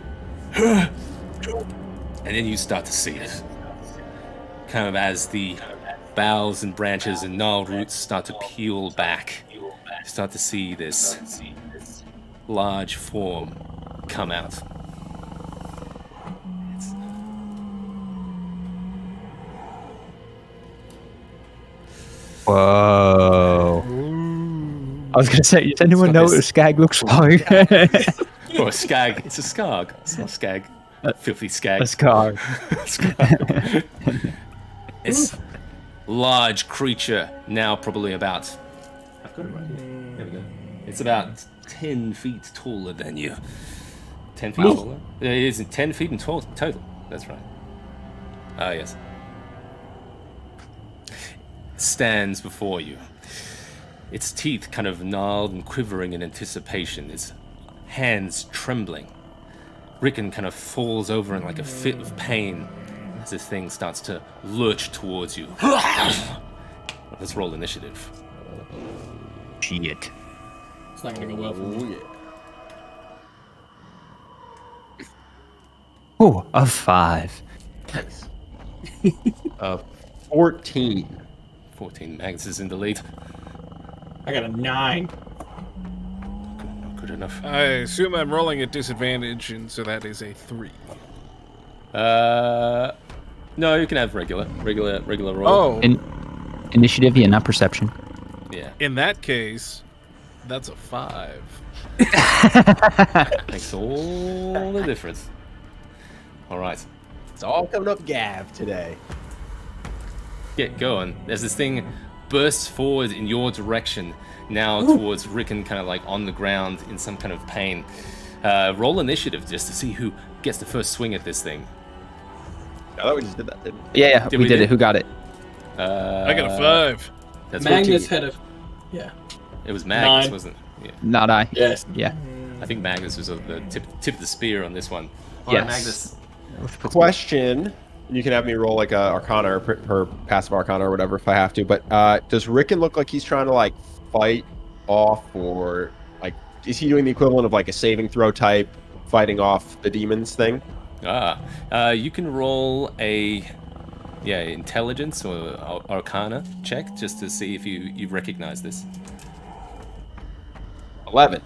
then you start to see it. Kind of as the boughs and branches and gnarled roots start to peel back, you start to see this large form come out. Whoa. I was gonna say, does anyone know what a skag looks like? Or a skag. It's a skag. It's not a skag. Filthy skag. A skag. It's large creature, now probably about... I've got it right here. There we go. It's about 10 feet taller than you. 10 feet taller? It is 10 feet in total. That's right. Ah, yes. Stands before you. Its teeth kind of gnarled and quivering in anticipation. Its hands trembling. Rickon kind of falls over in like a fit of pain as this thing starts to lurch towards you. Let's roll initiative. Shit. It's not gonna go well for me. Oh, a 5. Nice. 14. 14. Magnus is in the lead. I got a 9. Not good enough. I assume I'm rolling at disadvantage, and so that is a 3. No, you can have regular roll. Oh. Initiative, yeah, not perception. Yeah. In that case, that's a 5. Makes all the difference. All right. It's all coming up Gav today. Get going. As this thing bursts forward in your direction, now towards Rickon, kind of like on the ground in some kind of pain. Roll initiative just to see who gets the first swing at this thing. I thought we just did that, didn't we? Yeah, we did it. Who got it? I got a 5. That's Magnus 14. had a... Yeah. It was Magnus, 9. wasn't it? Yeah. Not I. Yes. Yeah. I think Magnus was the tip of the spear on this one. All Yes. right, Magnus. Question. You can have me roll like a Arcana or passive Arcana or whatever if I have to. But does Rickon look like he's trying to like fight off, or like is he doing the equivalent of like a saving throw type fighting off the demons thing? You can roll a intelligence or Arcana check just to see if you recognize this. 11.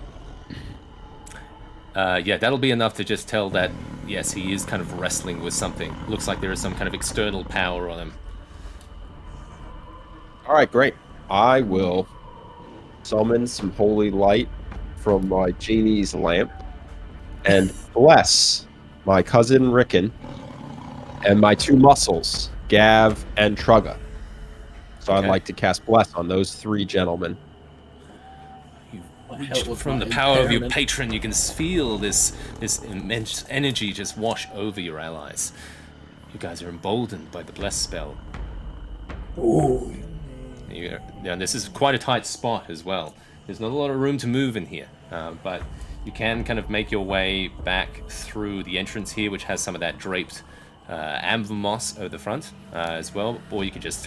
That'll be enough to just tell that, yes, he is kind of wrestling with something. Looks like there is some kind of external power on him. All right, great. I will summon some holy light from my genie's lamp and bless my cousin Rickon and my 2 muscles, Gav and Trugga. So I'd like to cast bless on those 3 gentlemen. From the power of your patron, you can feel this immense energy just wash over your allies. You guys are emboldened by the bless spell. Ooh. This is quite a tight spot as well. There's not a lot of room to move in here, but you can kind of make your way back through the entrance here, which has some of that draped amber moss over the front as well, or you can just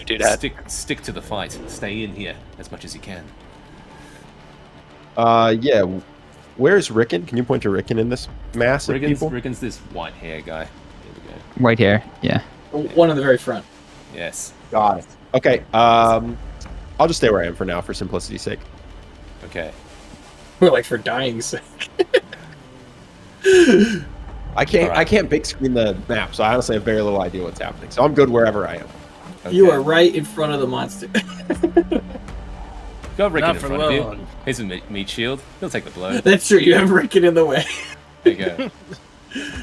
stick to the fight, stay in here as much as you can. Where's Rickon? Can you point to Rickon in this mass of people? Rickon's this white hair guy. Here we go. White hair, yeah. One in the very front. Yes. Got it. Okay, I'll just stay where I am for now for simplicity's sake. Okay. We're like for dying's sake. I can't big screen the map, so I honestly have very little idea what's happening. So I'm good wherever I am. Okay. You are right in front of the monster. Got Rickon Not in for front of you. long. Here's a meat shield. He'll take the blow. That's true, you have Rickon in the way. There you go.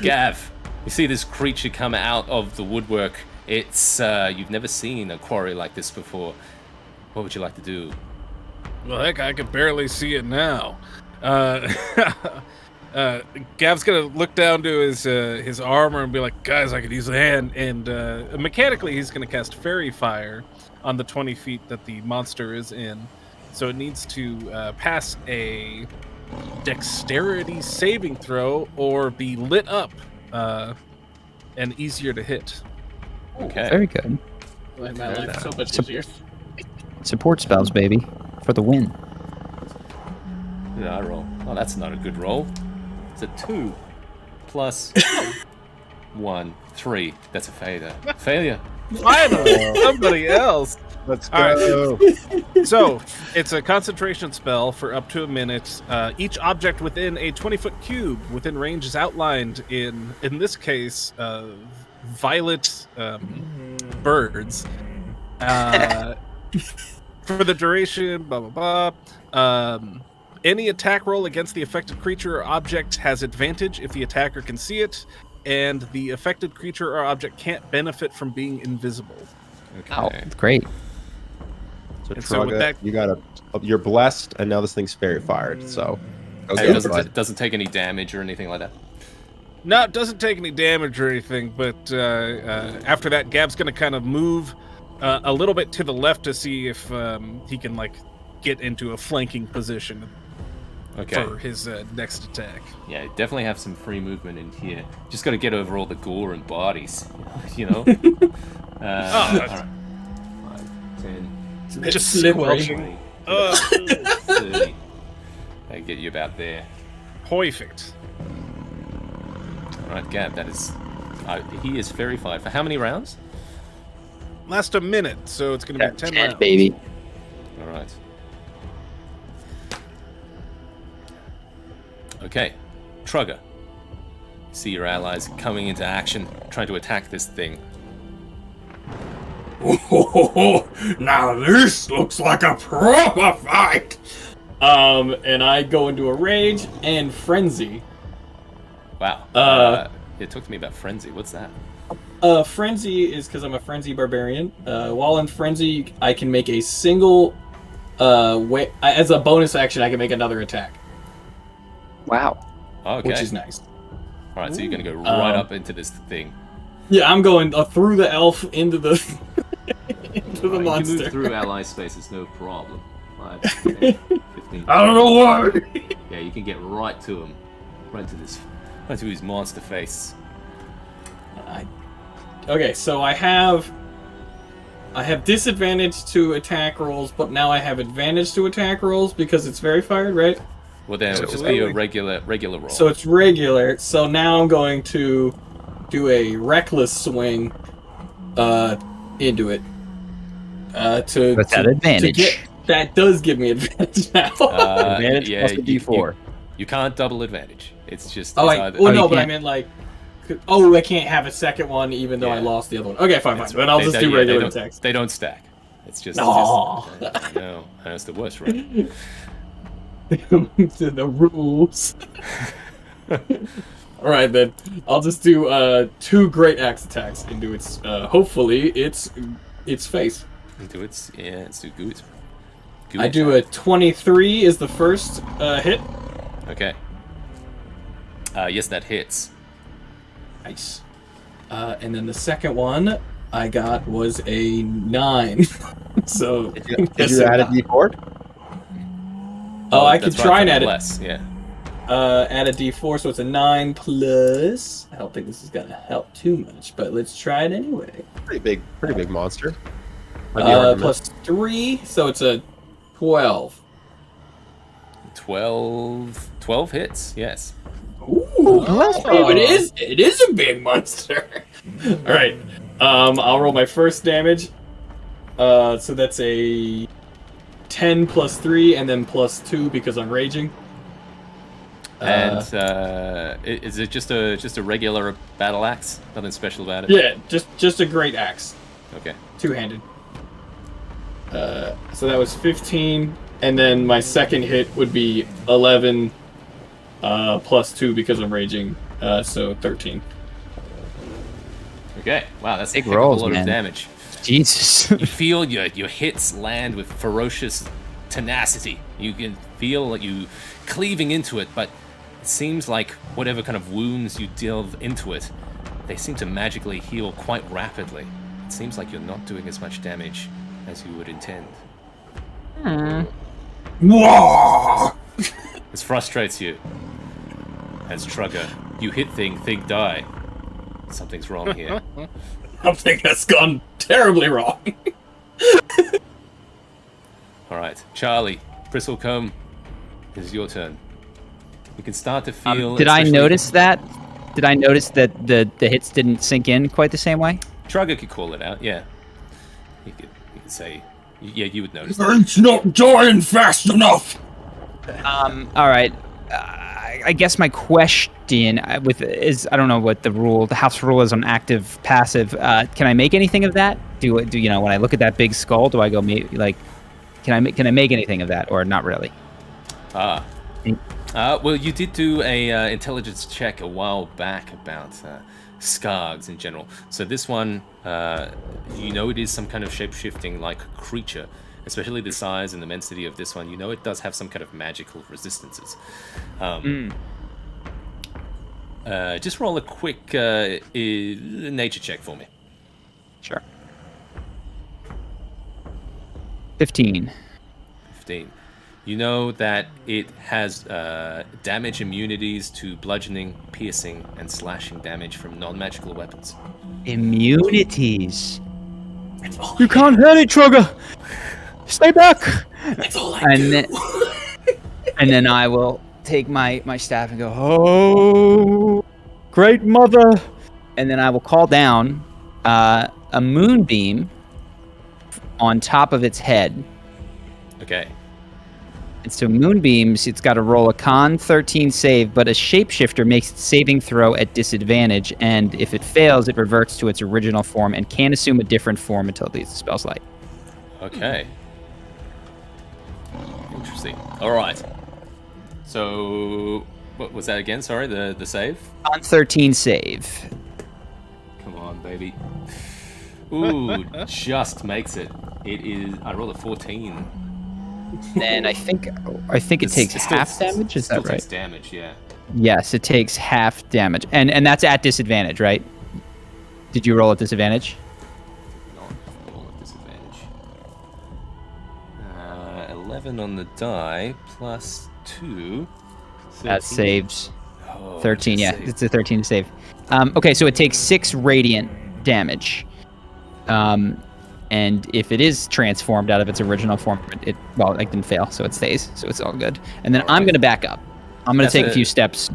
Gav, you see this creature come out of the woodwork. It's you've never seen a quarry like this before. What would you like to do? Well, heck, I could barely see it now. Gav's gonna look down to his armor and be like, "Guys, I could use a hand." And mechanically, he's gonna cast Fairy Fire on the 20 feet that the monster is in. So it needs to pass a Dexterity saving throw or be lit up and easier to hit. Okay. Very good. Like my life so much easier. Support spells, baby, for the win. Did I roll? Oh, that's not a good roll. It's a 2 plus 1, 3. That's a failure. Failure. Finally, somebody else. Let's All go. So it's a concentration spell for up to a minute. Each object within a 20-foot cube within range is outlined in this case, violet birds. For the duration, blah blah blah. Any attack roll against the affected creature or object has advantage if the attacker can see it, and the affected creature or object can't benefit from being invisible. Okay. Oh, great. So, And so with Trugga, that- you're blessed, and now this thing's fairy fired. So, And okay, it doesn't take any damage or anything like that. No, it doesn't take any damage or anything, but after that, Gab's going to kind of move a little bit to the left to see if he can get into a flanking position for his next attack. Yeah, definitely have some free movement in here. Just got to get over all the gore and bodies, you know. All right. 5, 10, Just slippery. 20, 30. I get you about there. Perfect. All right, Gab. That is. He is fairy fired for how many rounds? Last a minute, so it's going to be 10 rounds. Baby. All right. Okay, Trugga. See your allies coming into action, trying to attack this thing. Now this looks like a proper fight. And I go into a rage and frenzy. Wow. Talk to me about frenzy. What's that? Frenzy is because I'm a frenzy barbarian. While in frenzy, I can make a single as a bonus action. I can make another attack. Wow. Okay. Which is nice. All right, so you're gonna go right up into this thing. Yeah, I'm going through the elf into the into the monster. You can move through ally spaces, no problem. 5, 10, 15. I don't know why. Yeah, you can get right to him, right to his monster face. Okay, so I have disadvantage to attack rolls, but now I have advantage to attack rolls because it's very fired, right? Well, then it would just be a regular roll. So it's regular. So now I'm going to do a reckless swing into it. What's that advantage? That does give me advantage now. Advantage plus a D4. You can't double advantage. It's just. But I can't. meant I can't have a second one even though I lost the other one. Okay, fine. Then I'll just do regular attacks. They don't stack. It's just. No. No, that's the worst, right? To the rules. All right, then I'll just do 2 great axe attacks into its. Hopefully, its face. Into its it's too good. I do a 23 is the first hit. Okay. Yes, that hits. Nice. And then the second one I got was a 9. So Did you add a D4? Oh, I could try and add less. Yeah. Add a D4, so it's a 9 plus. I don't think this is gonna help too much, but let's try it anyway. Pretty big monster. Plus 3, so it's a 12. 12 hits. Yes. Ooh, it is a big monster. All right, I'll roll my first damage. So that's a 10 plus 3, and then plus 2 because I'm raging. And is it just a regular battle axe? Nothing special about it. Yeah, just a great axe. Okay. 2-handed. So that was 15, and then my second hit would be 11 plus 2 because I'm raging, so 13. Okay. Wow, that's Big a heck of rolls, a lot man. of damage. Jesus. You feel your hits land with ferocious tenacity. You can feel like you cleaving into it, but seems like whatever kind of wounds you delve into it, they seem to magically heal quite rapidly. It seems like you're not doing as much damage as you would intend. This frustrates you. As Trugger, you hit thing die. Something's wrong here. Something has gone terribly wrong. Alright, Charlie, Bristlecombe, this is your turn. You can start to feel... Did I notice that? Did I notice that the hits didn't sink in quite the same way? Trugger could call it out, yeah. He could say... Yeah, you would notice that. It's not dying fast enough! Alright. I guess my question is I don't know what the house rule is on active passive. Can I make anything of that? Do you know when I look at that big skull? Do I go like? Can I make anything of that or not really? Well, you did do a intelligence check a while back about Skargs in general. So this one, you know, it is some kind of shape-shifting like creature. Especially the size and immensity of this one, you know it does have some kind of magical resistances. Just roll a quick nature check for me. Sure. 15. You know that it has damage immunities to bludgeoning, piercing, and slashing damage from non-magical weapons. Immunities. You can't hurt it, Trugger! Stay back! That's all I do. And then I will take my staff and go, oh, great mother! And then I will call down a moonbeam on top of its head. Okay. And so moonbeams, it's got to roll a con 13 save, but a shapeshifter makes its saving throw at disadvantage, and if it fails, it reverts to its original form and can't assume a different form until it leaves the spell's light. Okay. Interesting. All right. So, what was that again? Sorry, the save? Con 13 save. Come on, baby. Ooh, just makes it. It is. I rolled a 14. Then I think it takes half damage. Is that right? Still takes damage, yeah. Yes, it takes half damage, and that's at disadvantage, right? Did you roll at disadvantage? Not roll at disadvantage. 11 on the die plus 2. 13. That saves. Oh, 13. Yeah, save. it's a 13 to save. Okay, so it takes 6 radiant damage. And if it is transformed out of its original form, it didn't fail, so it stays. So it's all good. And then I'm going to back up. I'm going to take a few steps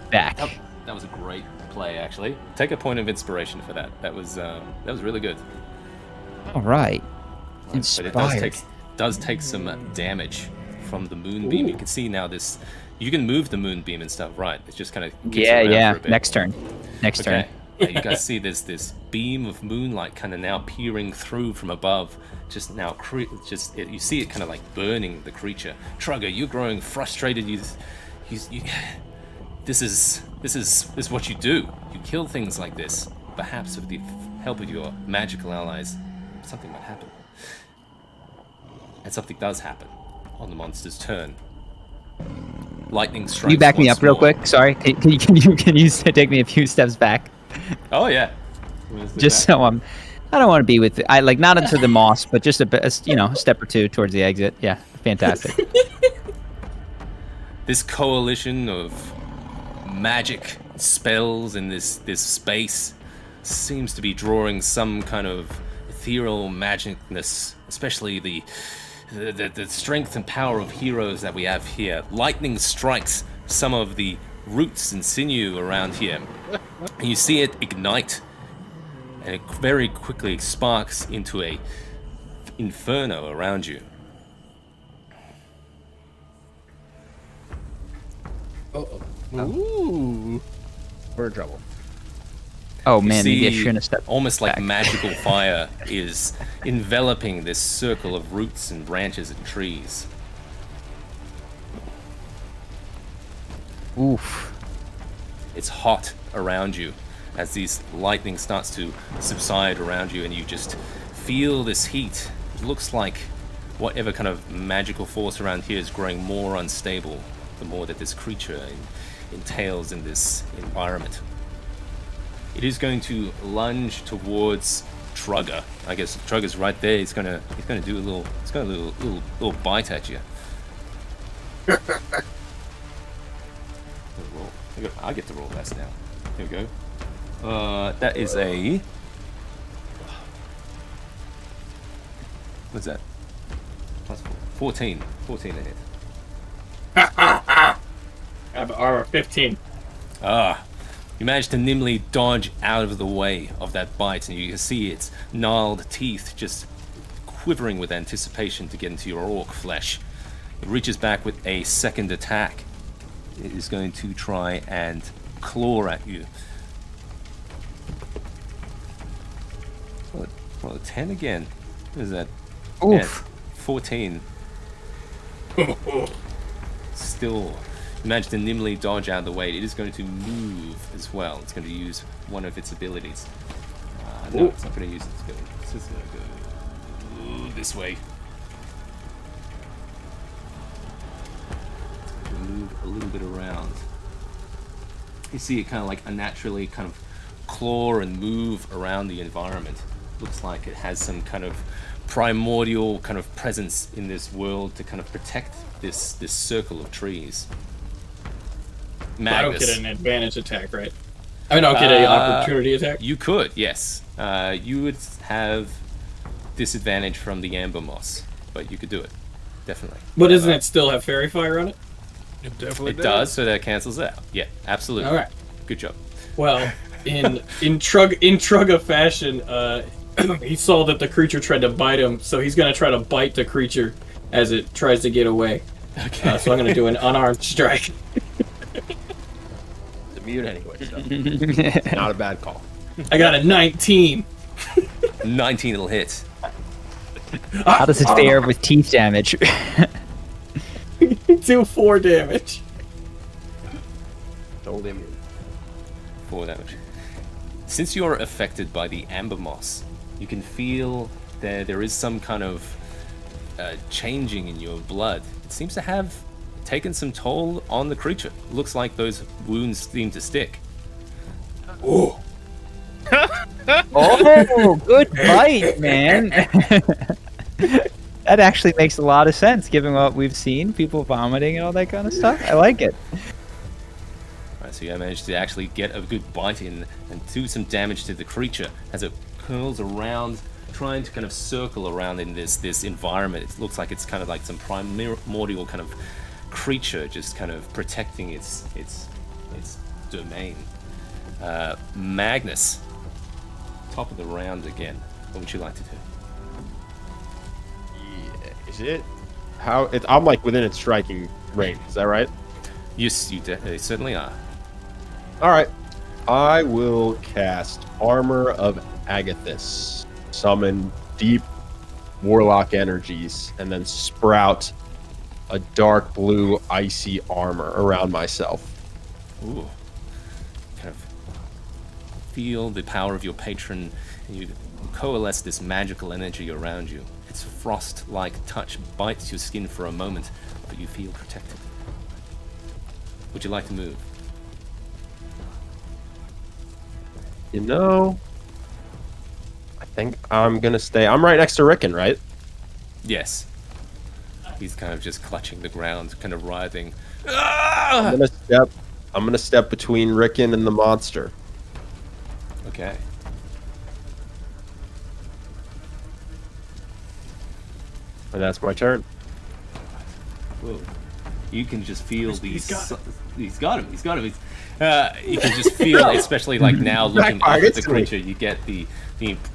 back. That was a great play, actually. Take a point of inspiration for that. That was really good. All right. Inspired. But it does take some damage from the moonbeam. You can see now this. You can move the moonbeam and stuff, right? It just kind of yeah. For a bit. Next turn. Turn. You guys see there's this beam of moonlight kind of now peering through from above. Just now, you see it kind of like burning the creature. Trugger, you're growing frustrated. This is what you do. You kill things like this. Perhaps with the help of your magical allies, something might happen. And something does happen on the monster's turn. Lightning strikes. You back me up real more. quick. Sorry. Can you take me a few steps back? Oh yeah. Just so I don't want to be with not into the moss, but just a step or two towards the exit. Yeah, fantastic. This coalition of magic spells in this space seems to be drawing some kind of ethereal magicness, especially the strength and power of heroes that we have here. Lightning strikes some of the roots and sinew around here, and you see it ignite, and it very quickly sparks into a inferno around you. Ooh. We're in trouble. Oh man, you maybe I see shouldn't have stepped almost back. like magical fire is enveloping this circle of roots and branches and trees. Oof. It's hot around you as these lightning starts to subside around you, and you just feel this heat. It looks like whatever kind of magical force around here is growing more unstable the more that this creature entails in this environment. It is going to lunge towards Trugger. I guess Trugger's right there. He's gonna do a little bite at you. I get to roll that now. Here we go. That is a... What's that? Plus 14. 14 to hit. I have armor 15. You manage to nimbly dodge out of the way of that bite, and you can see its gnarled teeth just quivering with anticipation to get into your orc flesh. It reaches back with a second attack. It is going to try and claw at you. Well, a 10 again. What is that? Oof. 14. Still, you manage to nimbly dodge out of the way. It is going to move as well. It's going to use one of its abilities. No, it's not going to use its ability. It's just going to go this way. Move a little bit around. You see it kind of like unnaturally kind of claw and move around the environment. Looks like it has some kind of primordial kind of presence in this world to kind of protect this circle of trees. Magus. I don't get an advantage attack, right? I mean, I don't get an opportunity attack? You could, yes. You would have disadvantage from the amber moss, but you could do it. Definitely. But doesn't it still have fairy fire on it? It definitely does, so that cancels out. Yeah, absolutely. All right. Good job. Well, in Trugga fashion, he saw that the creature tried to bite him, so he's going to try to bite the creature as it tries to get away. Okay. So I'm going to do an unarmed strike. It's immune anyway, so not a bad call. I got a 19. 19 will hit. How does it fare with teeth damage? Do 4 damage. Totally immune. 4 damage. Since you're affected by the amber moss, you can feel there is some kind of changing in your blood. It seems to have taken some toll on the creature. Looks like those wounds seem to stick. Oh. Oh, good bite, man. That actually makes a lot of sense, given what we've seen, people vomiting and all that kind of stuff. I like it. Alright, so you managed to actually get a good bite in and do some damage to the creature as it curls around, trying to kind of circle around in this environment. It looks like it's kind of like some primordial kind of creature just kind of protecting its domain. Magnus, top of the round again. What would you like to do? Yeah, is it? I'm like within its striking range. Is that right? Yes, you certainly are. All right. I will cast Armor of Agathis, summon deep warlock energies, and then sprout a dark blue icy armor around myself. Ooh. Kind of feel the power of your patron, and you coalesce this magical energy around you. Its frost-like touch bites your skin for a moment, but you feel protected. Would you like to move? You know, I think I'm gonna stay. I'm right next to Rickon, right? Yes. He's kind of just clutching the ground, kind of writhing. I'm gonna step between Rickon and the monster. Okay. And that's my turn. Whoa. You can just feel these. He's got him. You can just feel, especially like now looking at the creature, you get the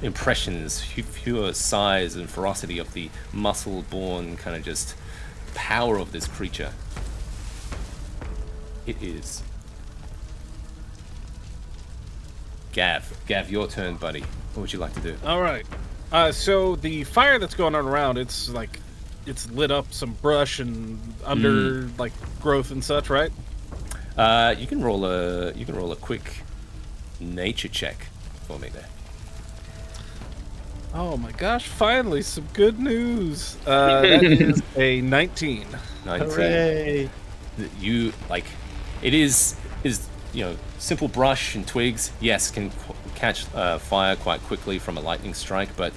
impressions, pure size and ferocity of the muscle-born kind of just power of this creature. It is Gav. Gav, your turn, buddy. What would you like to do? All right. So the fire that's going on around, it's lit up some brush and under like growth and such, right? You can roll a quick nature check for me there. Oh my gosh! Finally, some good news. That is a 19. 19. Hooray! You like It is simple brush and twigs. Yes, can catch fire quite quickly from a lightning strike, but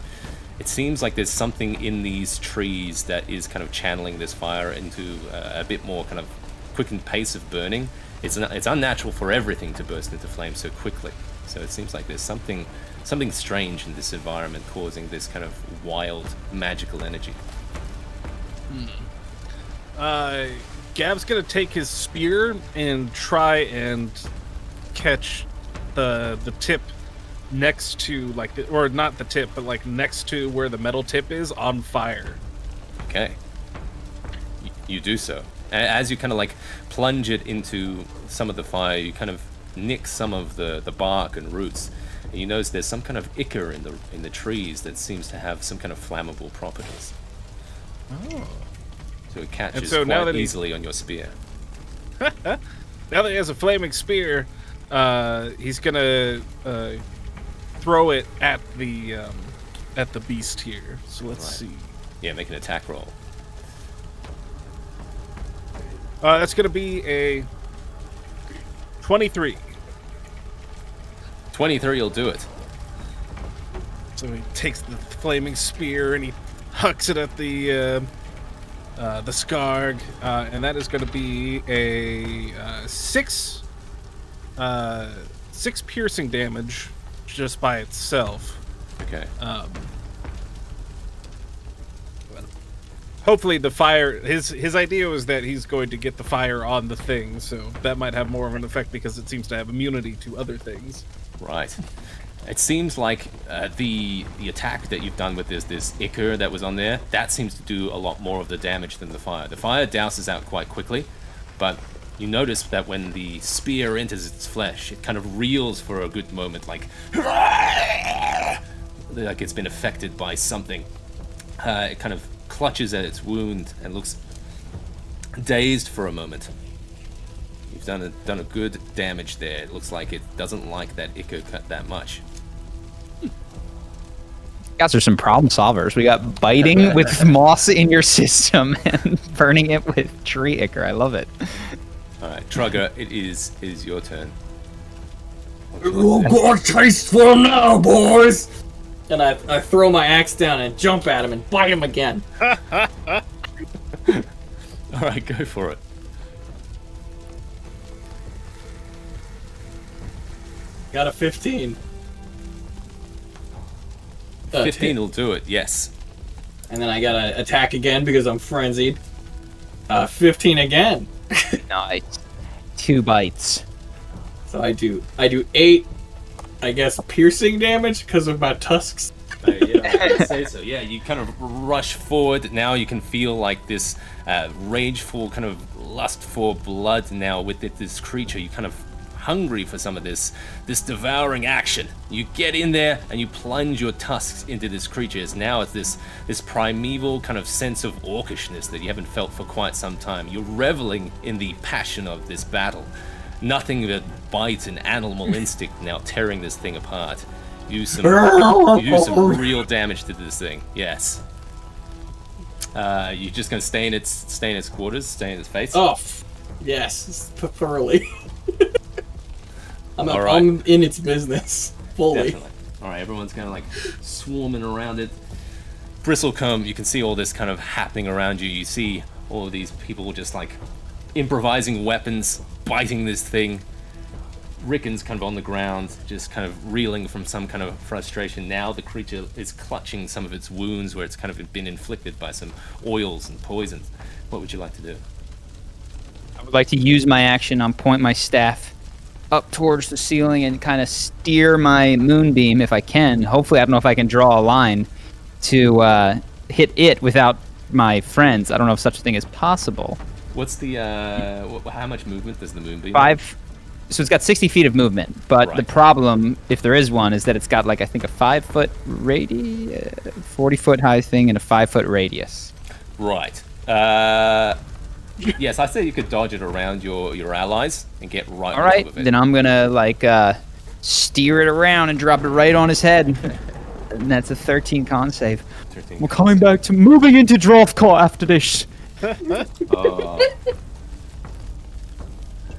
it seems like there's something in these trees that is kind of channeling this fire into a bit more kind of quickened pace of burning. It's unnatural for everything to burst into flames so quickly. So it seems like there's something strange in this environment causing this kind of wild magical energy. Gab's gonna take his spear and try and catch the tip next to or not the tip, but like next to where the metal tip is on fire. Okay. You do so. As you kind of like plunge it into some of the fire, you kind of nick some of the bark and roots. And you notice there's some kind of ichor in the trees that seems to have some kind of flammable properties. Oh. So it catches now quite that easily on your spear. Now that he has a flaming spear, he's gonna throw it at the beast here. So let's see. Yeah, make an attack roll. That's gonna be a 23. 23 will do it. So he takes the flaming spear and he hucks it at the Skarg, and that is going to be a 6 piercing damage just by itself. Okay. Hopefully the fire. His idea was that he's going to get the fire on the thing, so that might have more of an effect because it seems to have immunity to other things. Right. It seems like the attack that you've done with this ichor that was on there, that seems to do a lot more of the damage than the fire. The fire douses out quite quickly, but you notice that when the spear enters its flesh, it kind of reels for a good moment, like it's been affected by something. It kind of clutches at its wound and looks dazed for a moment. You've done a good damage there. It looks like it doesn't like that ichor cut that much. Guys are some problem solvers. We got biting with moss in your system and burning it with tree ichor. I love it. All right, Trugger, it is your turn. Oh, got a taste for him now, boys! And I throw my axe down and jump at him and bite him again. All right, go for it. Got a 15. 15 will do it, yes. And then I gotta attack again because I'm frenzied. 15 again. Nice. 2 bites. So I do 8, I guess, piercing damage because of my tusks. I'd say so. Yeah, you kind of rush forward. Now you can feel like this rageful kind of lust for blood now with this creature. You kind of hungry for some of this devouring action. You get in there and you plunge your tusks into this creature. Now it's this primeval kind of sense of orcishness that you haven't felt for quite some time. You're reveling in the passion of this battle. Nothing but bite and animal instinct now tearing this thing apart. You do some real damage to this thing. Yes. You're just gonna stay in its quarters, stay in its face. Oh, yes, thoroughly. All right. I'm in its business fully. Definitely. All right, everyone's kind of like swarming around it. Bristlecomb, you can see all this kind of happening around you. You see all of these people just like improvising weapons, biting this thing. Rickon's kind of on the ground, just kind of reeling from some kind of frustration. Now the creature is clutching some of its wounds where it's kind of been inflicted by some oils and poisons. What would you like to do? I would like to use my action on point my staff up towards the ceiling and kind of steer my moonbeam if I can. Hopefully, I don't know if I can draw a line to hit it without my friends. I don't know if such a thing is possible. What's the how much movement does the moonbeam? 5. So it's got 60 feet of movement, but Right. the problem, if there is one, is that it's got like I think a 5-foot radius, 40-foot high thing, and a 5-foot radius. Right. Yes, I say you could dodge it around your allies and get right All on right, top of it. then I'm gonna like steer it around and drop it right on his head, and that's a 13 con save. 13. We're coming back to moving into Dragons after this.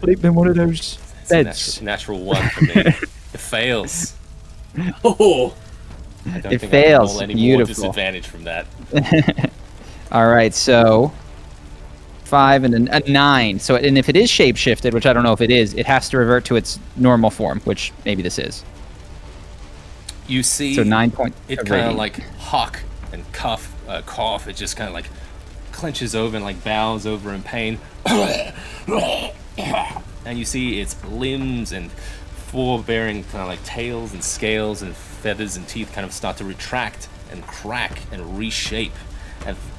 sleep in one of those It's a beds. natural one for me. It fails. Oh, I don't It think fails. I can roll any more Beautiful. disadvantage from that. All right, so 5 and a 9. So, and if it is shapeshifted, which I don't know if it is, it has to revert to its normal form, which maybe this is. You see, So 9 points. it of kind of radiant. like huck and cough. It just kind of like clenches over and like bows over in pain. And you see its limbs and forebearing kind of like tails and scales and feathers and teeth kind of start to retract and crack and reshape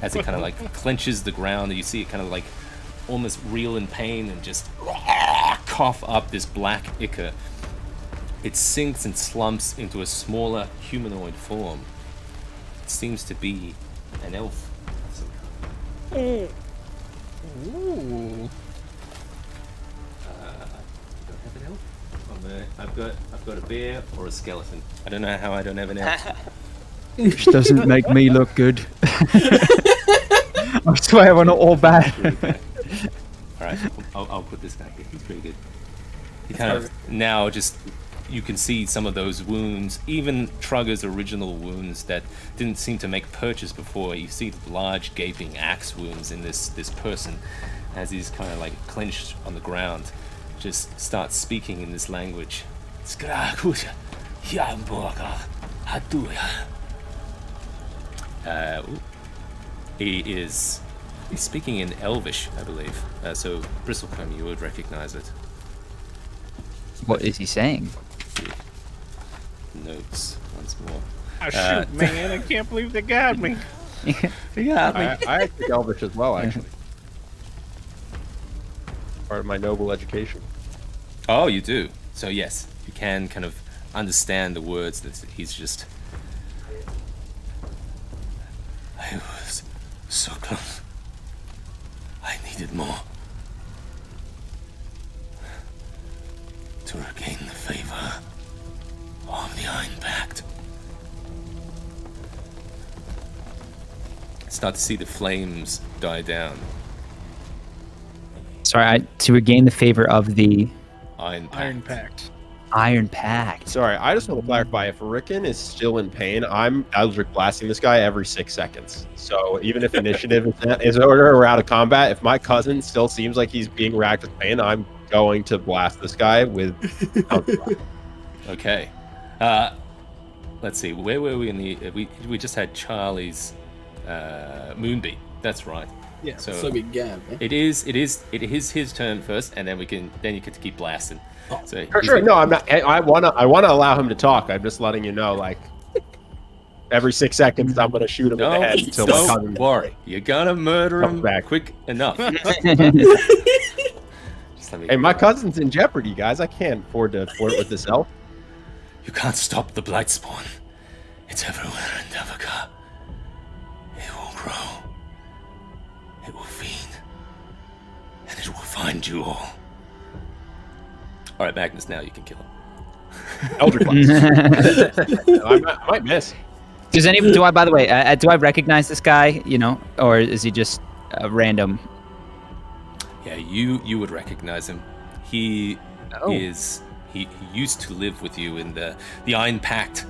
as it kind of like clenches the ground. And you see it kind of like almost reel in pain and just cough up this black ichor. It sinks and slumps into a smaller humanoid form. It seems to be an elf. Ooh. Don't have an elf. I've got a bear or a skeleton. I don't know how I don't have an elf. Which doesn't make me look good. I swear we're not all bad. All right, I'll put this guy here. He's pretty good. He kind of now just you can see some of those wounds, even Trugger's original wounds that didn't seem to make purchase before. You see the large gaping axe wounds in this person as he's kind of like clenched on the ground. Just starts speaking in this language. He's speaking in Elvish, I believe. So Bristlecombe, you would recognize it. What is he saying? Notes once more. Oh, shoot, man, I can't believe they got me. I speak Elvish as well, actually. Part of my noble education. Oh, you do. So yes, you can kind of understand the words that he's just. I was so close. I needed more to regain the favor of the Iron Pact. Start to see the flames die down. Sorry, to regain the favor of the Iron Pact. Iron Pact. Sorry, I just want to clarify. If Rickon is still in pain, I'm Eldritch blasting this guy every 6 seconds. So even if initiative is order or out of combat, if my cousin still seems like he's being racked with pain, I'm going to blast this guy with. Okay. Let's see. Where were we in the? We just had Charlie's Moonbeam. That's right. yeah. So- So we gab. Eh? It is his turn first, and then you get to keep blasting. So For he's sure. like- No, I'm not. I wanna allow him to talk. I'm just letting you know, like, every 6 seconds, I'm gonna shoot him in the head until my cousin. Don't worry. You're gonna murder Comes him back. quick enough. Just let me. Hey, my cousin's in jeopardy, guys. I can't afford to flirt with this elf. You can't stop the Blightspawn. It's everywhere in Davokar. It will grow. It will feed. And it will find you all. Alright, Magnus, now you can kill him. Eldritch blast. I might miss. Does anyone? Do I? By the way, do I recognize this guy? You know, or is he just random? Yeah, you would recognize him. He Oh. is. He used to live with you in the Iron Pact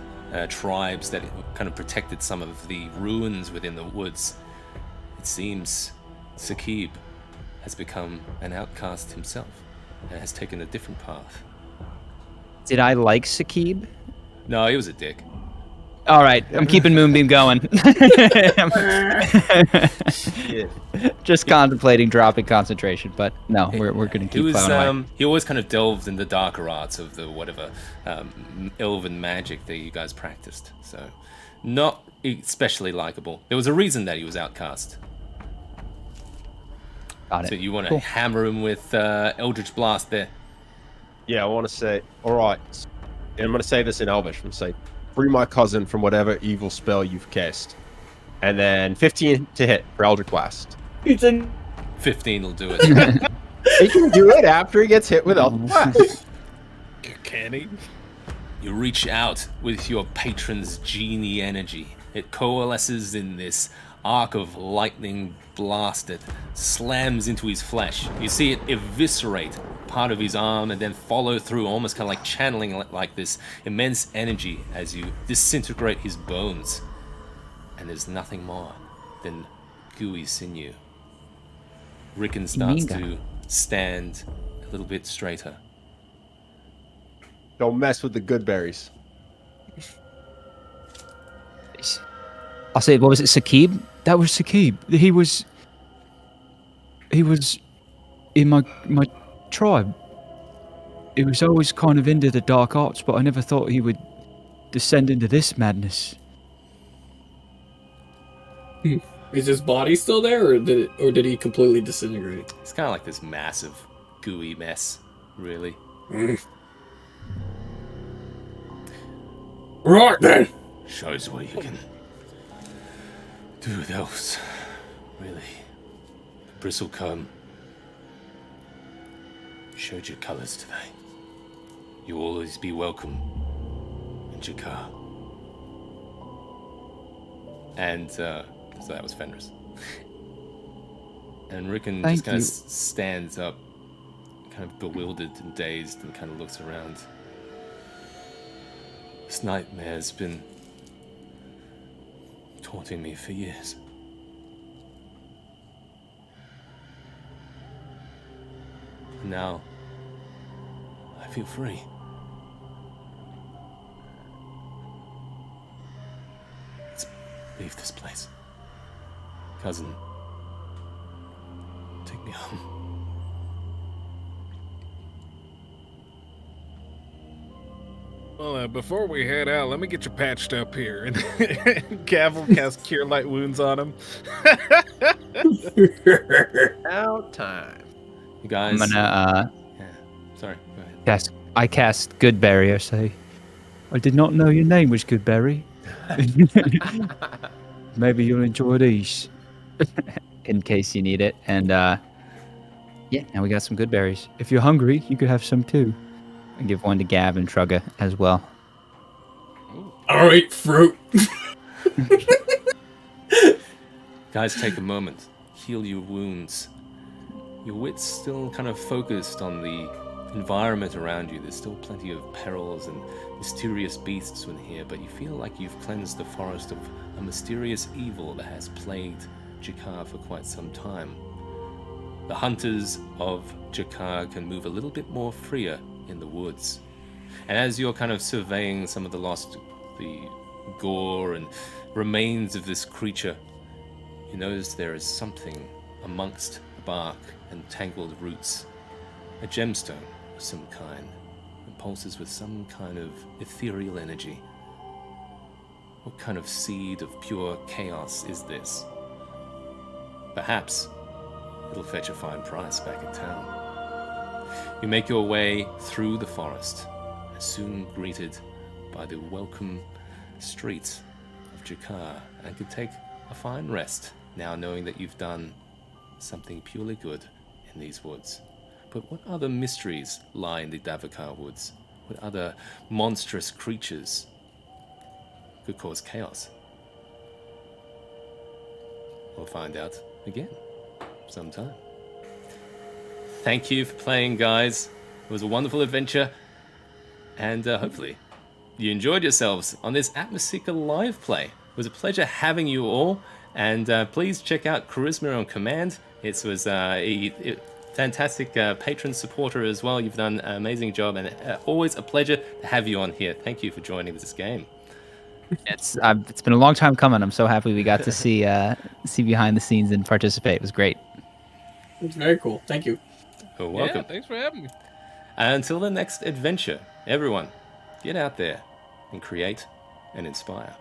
tribes that kind of protected some of the ruins within the woods. It seems Sakib has become an outcast himself and has taken a different path. Did I like Sakib? No, he was a dick. All right, I'm keeping Moonbeam going. Just contemplating dropping concentration, but no, we're going to keep He was plowing away. he always kind of delved in the darker arts of the whatever elven magic that you guys practiced. So not especially likable. There was a reason that he was outcast. Got it. So you want to Cool. hammer him with Eldritch Blast there. Yeah, I want to say, all right. And I'm going to say this in Elvish. I'm going to say, free my cousin from whatever evil spell you've cast. And then 15 to hit for Eldritch Blast. 15 will do it. He can do it after he gets hit with Eldritch Blast. Can he? You reach out with your patron's genie energy. It coalesces in this arc of lightning blast that slams into his flesh. You see it eviscerate part of his arm and then follow through, almost kind of like channeling like this immense energy as you disintegrate his bones. And there's nothing more than gooey sinew. Rickon starts to stand a little bit straighter. Don't mess with the good berries. I'll say, what was it, Saqib? That was Saqib. He was in my tribe. He was always kind of into the dark arts, but I never thought he would descend into this madness. Is his body still there, or did he completely disintegrate? It's kind of like this massive, gooey mess, really. Right then. Shows what you can do with those, really. Bristlecomb showed your colors today. You'll always be welcome in Jakar. And, so that was Fenris. And Rickon just kind of stands up, kind of bewildered and dazed, and kind of looks around. This nightmare's been taunting me for years. And now, I feel free. Let's leave this place. Cousin, take me home. Well, before we head out, let me get you patched up here. And Gav will cast Cure Light Wounds on him. Out time. You guys. I'm gonna Yeah. Sorry. Go ahead. I cast Goodberry. I say, I did not know your name was Goodberry. Maybe you'll enjoy these. In case you need it. And yeah, now we got some good berries. If you're hungry, you could have some too. And give one to Gav and Trugga as well. Alright, fruit. Guys, take a moment. Heal your wounds. Your wit's still kind of focused on the environment around you. There's still plenty of perils and mysterious beasts in here, but you feel like you've cleansed the forest of a mysterious evil that has plagued Jakar for quite some time. The hunters of Jakar can move a little bit more freer in the woods. And as you're kind of surveying some of the gore and remains of this creature, you notice there is something amongst the bark and tangled roots. A gemstone of some kind that pulses with some kind of ethereal energy. What kind of seed of pure chaos is this? Perhaps it'll fetch a fine price back in town. You make your way through the forest, and soon greeted by the welcome streets of Jakar, and can take a fine rest, now knowing that you've done something purely good in these woods. But what other mysteries lie in the Davokar woods? What other monstrous creatures could cause chaos? We'll find out again sometime. Thank you for playing, guys. It was a wonderful adventure, and hopefully you enjoyed yourselves on this Atmoseeker live play. It was a pleasure having you all, and please check out Charisma on Command. It was a fantastic patron supporter as well. You've done an amazing job, and always a pleasure to have you on here. Thank you for joining this game. It's been a long time coming. I'm so happy we got to see behind the scenes and participate. It was great. It's very cool. Thank you. You're welcome. Yeah, thanks for having me. Until the next adventure, everyone, get out there and create and inspire.